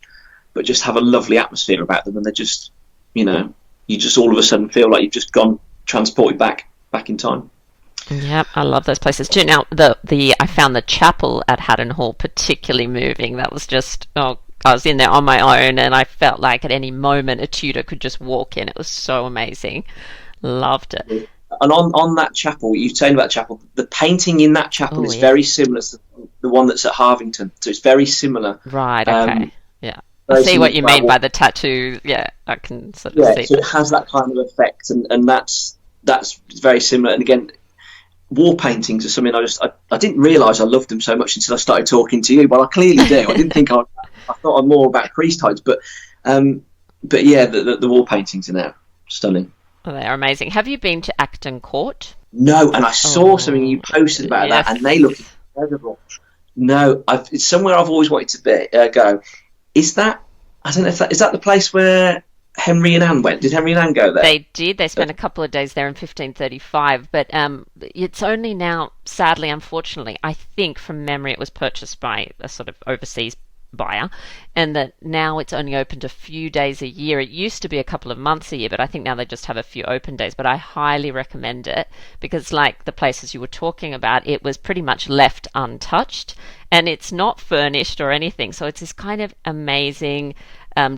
Speaker 2: but just have a lovely atmosphere about them. And they're just, you know, you just all of a sudden feel like you've just gone transported back in time.
Speaker 1: Yeah, I love those places too. Now, I found the chapel at Haddon Hall particularly moving. That was just, I was in there on my own, and I felt like at any moment a Tudor could just walk in. It was so amazing. Loved it.
Speaker 2: And on that chapel, you've saying about chapel, the painting in that chapel is very similar to the one that's at Harvington. So it's very similar.
Speaker 1: Right. Okay. Yeah. I see what you mean by the tattoo. Yeah, I can sort of see.
Speaker 2: So it has that kind of effect, and that's very similar. And again, wall paintings are something I didn't realise I loved them so much until I started talking to you. Well, I clearly do. I didn't think I thought I'm more about priest heights, but yeah, the wall paintings are now stunning.
Speaker 1: Oh, they're amazing. Have you been to Acton Court?
Speaker 2: No, and I saw something you posted about that, and they look incredible. No, it's somewhere I've always wanted to go. Is that, I don't know if is that the place where Henry and Anne went. Did Henry and Anne go there?
Speaker 1: They did. They spent a couple of days there in 1535, but it's only now, sadly, unfortunately, I think from memory, it was purchased by a sort of overseas buyer, and that now it's only opened a few days a year. It used to be a couple of months a year, but I think now they just have a few open days. But I highly recommend it because, like the places you were talking about, it was pretty much left untouched, and it's not furnished or anything. So it's this kind of amazing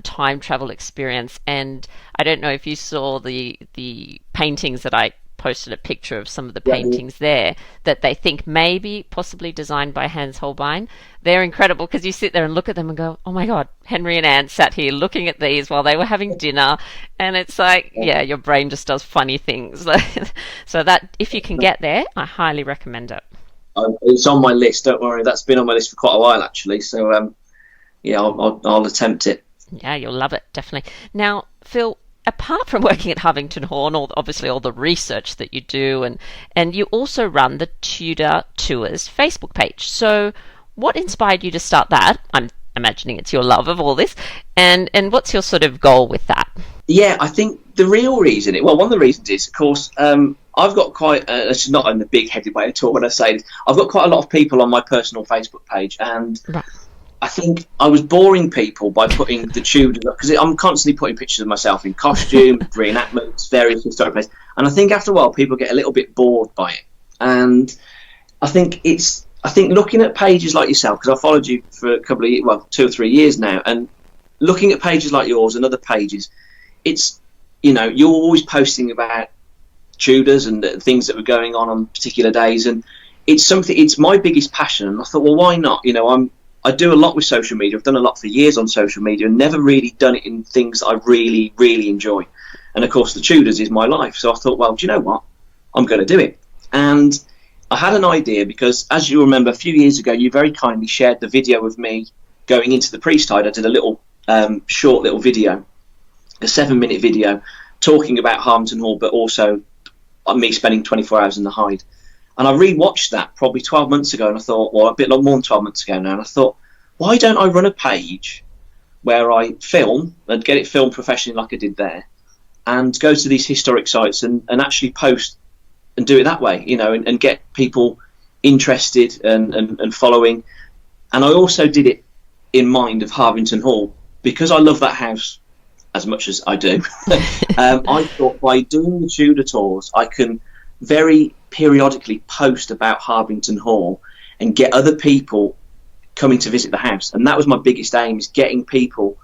Speaker 1: time travel experience. And I don't know if you saw the paintings that I posted a picture of some of the paintings there that they think maybe possibly designed by Hans Holbein. They're incredible because you sit there and look at them and go, oh my God, Henry and Anne sat here looking at these while they were having dinner. And it's like, yeah, your brain just does funny things. So that if you can get there, I highly recommend it.
Speaker 2: It's on my list, don't worry. That's been on my list for quite a while, actually. So, yeah, I'll attempt it.
Speaker 1: Yeah, you'll love it, definitely. Now, Phil, apart from working at Harvington Hall and obviously all the research that you do, and you also run the Tudor Tours Facebook page. So what inspired you to start that? I'm imagining it's your love of all this. And what's your sort of goal with that?
Speaker 2: Yeah, I think the real reason, one of the reasons is, of course, I've got quite, it's not in a big-headed way at all when I say this, I've got quite a lot of people on my personal Facebook page, and
Speaker 1: right.
Speaker 2: I think I was boring people by putting the Tudors up, because I'm constantly putting pictures of myself in costume, reenactments, various historic places, and I think after a while people get a little bit bored by it. And I think looking at pages like yourself, because I followed you for a couple of 2 or 3 years now, and looking at pages like yours and other pages, it's, you're always posting about Tudors and things that were going on particular days, and it's my biggest passion. And I thought, well, why not? I do a lot with social media. I've done a lot for years on social media and never really done it in things that I really, really enjoy. And of course, the Tudors is my life. So I thought, well, do you know what? I'm going to do it. And I had an idea because, as you remember, a few years ago, you very kindly shared the video of me going into the priesthide. I did a little short little video, a 7-minute video, talking about Harvington Hall, but also me spending 24 hours in the hide. And I rewatched that probably 12 months ago, and I thought, well, a bit more than 12 months ago now, and I thought, why don't I run a page where I film and get it filmed professionally like I did there, and go to these historic sites and actually post and do it that way, and get people interested and following. And I also did it in mind of Harvington Hall, because I love that house as much as I do. I thought by doing the Tudor tours, I can very periodically post about Harvington Hall and get other people coming to visit the house. And that was my biggest aim, is getting people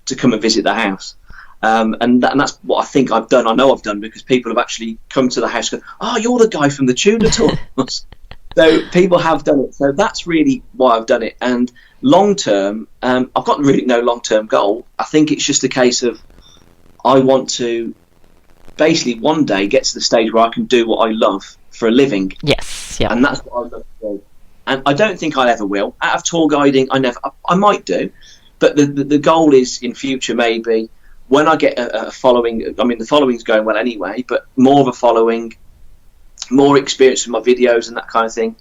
Speaker 2: to come and visit the house. And that's what I think I've done. I know I've done, because people have actually come to the house and go, oh, you're the guy from the Tudor tours. So people have done it. So that's really why I've done it. And long term, I've got really no long term goal. I think it's just a case of, I want to basically one day get to the stage where I can do what I love for a living.
Speaker 1: Yes, yeah.
Speaker 2: And that's what I love to do. And I don't think I ever will. Out of tour guiding, I might do, but the goal is in future, maybe when I get a following. I mean, the following's going well anyway, but more of a following, more experience with my videos and that kind of thing.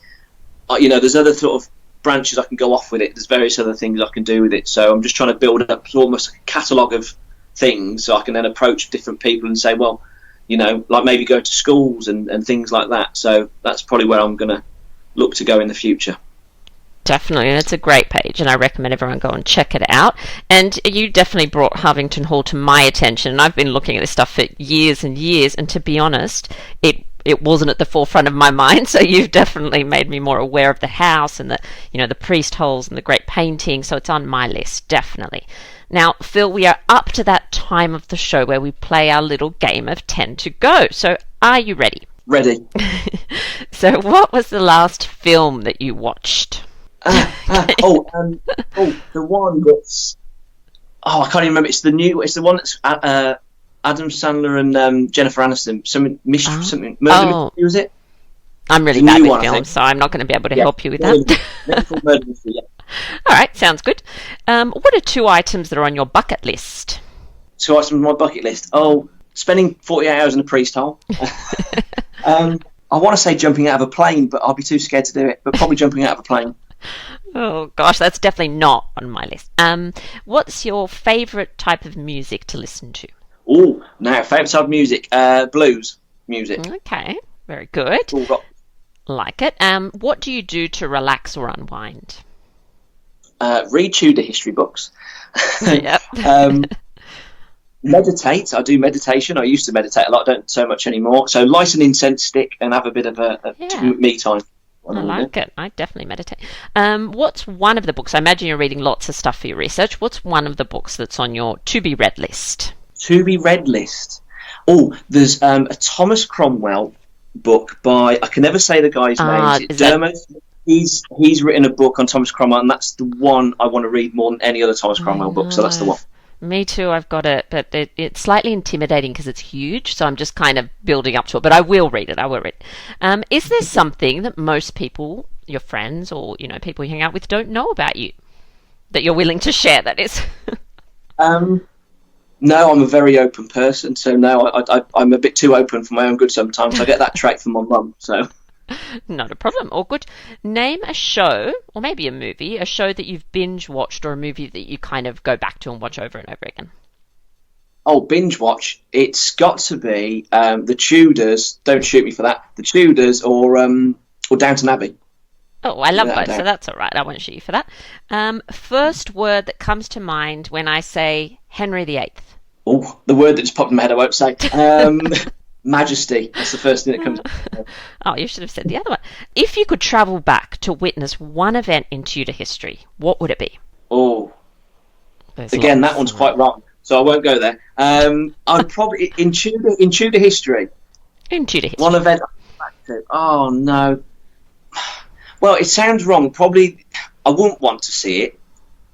Speaker 2: There's other sort of branches I can go off with it. There's various other things I can do with it. So I'm just trying to build up almost a catalogue of things, so I can then approach different people and say, well, like maybe go to schools and things like that. So that's probably where I'm going to look to go in the future.
Speaker 1: Definitely, and it's a great page, and I recommend everyone go and check it out. And you definitely brought Harvington Hall to my attention, and I've been looking at this stuff for years and years, and to be honest, it wasn't at the forefront of my mind, so you've definitely made me more aware of the house and the priest holes and the great painting, so it's on my list, definitely. Now, Phil, we are up to that time of the show where we play our little game of 10 to go. So are you ready?
Speaker 2: Ready.
Speaker 1: So what was the last film that you watched?
Speaker 2: The one that's... I can't even remember. It's the one that's Adam Sandler and Jennifer Aniston. Something Murder Mystery, was it?
Speaker 1: I'm really bad with films, so I'm not going to be able to help you with that.
Speaker 2: Murder Mystery, yeah.
Speaker 1: All right, sounds good. What are 2 items that are on your bucket list?
Speaker 2: 2 items on my bucket list. Oh, spending 48 hours in a priest hole. I want to say jumping out of a plane, but I'll be too scared to do it. But probably jumping out of a plane.
Speaker 1: Oh, gosh, that's definitely not on my list. What's your favourite type of music to listen to?
Speaker 2: Oh, now favourite type of music, blues music.
Speaker 1: Okay, very good.
Speaker 2: All rock.
Speaker 1: Like it. What do you do to relax or unwind?
Speaker 2: Read Tudor history books.
Speaker 1: Yep.
Speaker 2: Meditate. I do meditation. I used to meditate a lot. Don't so much anymore. So light an incense stick and have a bit of a me time.
Speaker 1: I like it. I definitely meditate. What's one of the books? I imagine you're reading lots of stuff for your research. What's one of the books that's on your to-be-read list?
Speaker 2: To-be-read list. Oh, there's a Thomas Cromwell book by, I can never say the guy's name. Is it Dermot? He's written a book on Thomas Cromwell, and that's the one I want to read more than any other Thomas Cromwell book. So that's the one.
Speaker 1: Me too, I've got it, but it's slightly intimidating because it's huge, so I'm just kind of building up to it, but I will read it, Is there something that most people, your friends or, people you hang out with, don't know about you, that you're willing to share, that is?
Speaker 2: No, I'm a very open person, so no, I'm a bit too open for my own good sometimes. I get that trait from my mum, so...
Speaker 1: Not a problem. All good. Name a show, or maybe a movie, a show that you've binge watched or a movie that you kind of go back to and watch over and over again.
Speaker 2: Oh, binge watch. It's got to be The Tudors. Don't shoot me for that. The Tudors or Downton Abbey.
Speaker 1: Oh, I love both, so that's all right. I won't shoot you for that. First word that comes to mind when I say Henry VIII.
Speaker 2: Oh, the word that just popped in my head I won't say. Majesty. That's the first thing that comes.
Speaker 1: Oh, you should have said the other one. If you could travel back to witness one event in Tudor history, what would it be?
Speaker 2: Oh, again, that one's quite wrong, so I won't go there. I'd probably in Tudor history.
Speaker 1: In Tudor history.
Speaker 2: One event. Oh no. Well, it sounds wrong. Probably, I wouldn't want to see it.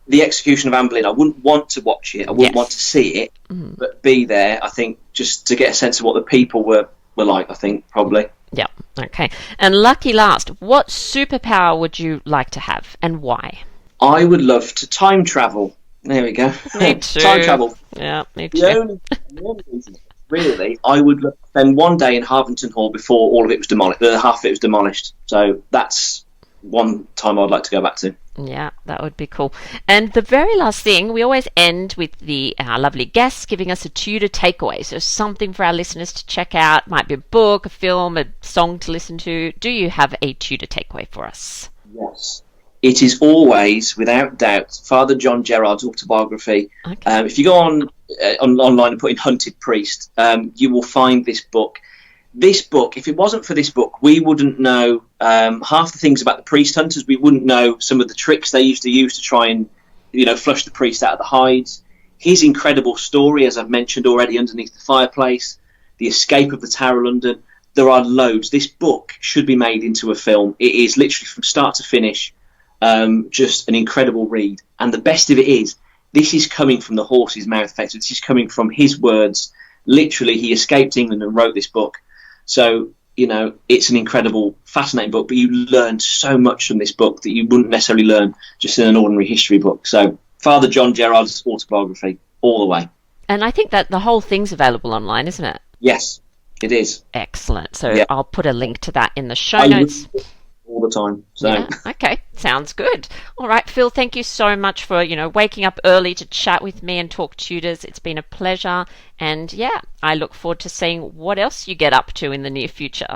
Speaker 2: The execution of Anne Boleyn, I wouldn't want to watch it. I wouldn't want to see it, but be there, I think, just to get a sense of what the people were like, I think, probably.
Speaker 1: Yeah, okay. And lucky last, what superpower would you like to have and why?
Speaker 2: I would love to time travel. There we go.
Speaker 1: Me too.
Speaker 2: Time travel.
Speaker 1: Yeah, me too.
Speaker 2: The only reason, really, I would spend one day in Harvington Hall before all of it was demolished. Half of it was demolished. So that's one time I'd like to go back to.
Speaker 1: Yeah, that would be cool. And the very last thing, we always end with our lovely guests giving us a Tudor takeaway. So something for our listeners to check out. Might be a book, a film, a song to listen to. Do you have a Tudor takeaway for us?
Speaker 2: Yes. It is always, without doubt, Father John Gerard's autobiography. Okay. If you go online and put in Hunted Priest, you will find this book. This book, if it wasn't for this book, we wouldn't know half the things about the priest hunters. We wouldn't know some of the tricks they used to use to try and, flush the priest out of the hides. His incredible story, as I've mentioned already, underneath the fireplace, the escape of the Tower of London. There are loads. This book should be made into a film. It is literally from start to finish, just an incredible read. And the best of it is, this is coming from the horse's mouth. This is coming from his words. Literally, he escaped England and wrote this book. So, it's an incredible, fascinating book, but you learn so much from this book that you wouldn't necessarily learn just in an ordinary history book. So, Father John Gerard's autobiography, all the way.
Speaker 1: And I think that the whole thing's available online, isn't it?
Speaker 2: Yes, it is.
Speaker 1: Excellent. So yeah. I'll put a link to that in the show notes.
Speaker 2: All the time. So.
Speaker 1: Yeah, okay, sounds good. All right, Phil, thank you so much for, waking up early to chat with me and talk Tudors. It's been a pleasure. And yeah, I look forward to seeing what else you get up to in the near future.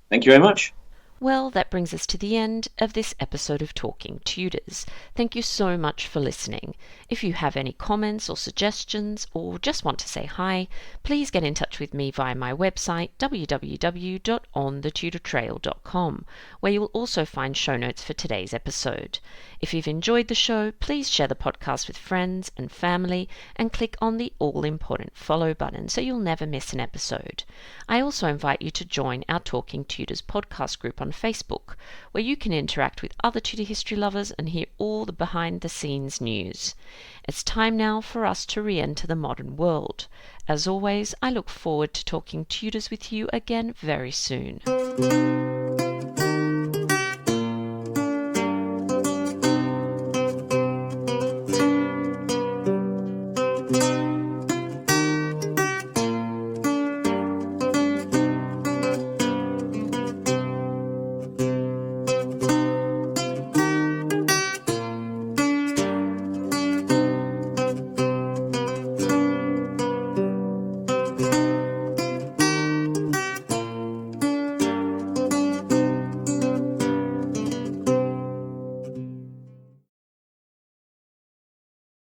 Speaker 2: Thank you very much.
Speaker 1: Well, that brings us to the end of this episode of Talking Tudors. Thank you so much for listening. If you have any comments or suggestions or just want to say hi, please get in touch with me via my website www.onthetudortrail.com, where you will also find show notes for today's episode. If you've enjoyed the show, please share the podcast with friends and family and click on the all-important follow button so you'll never miss an episode. I also invite you to join our Talking Tudors podcast group on Facebook, where you can interact with other Tudor history lovers and hear all the behind-the-scenes news. It's time now for us to re-enter the modern world. As always, I look forward to talking Tudors with you again very soon.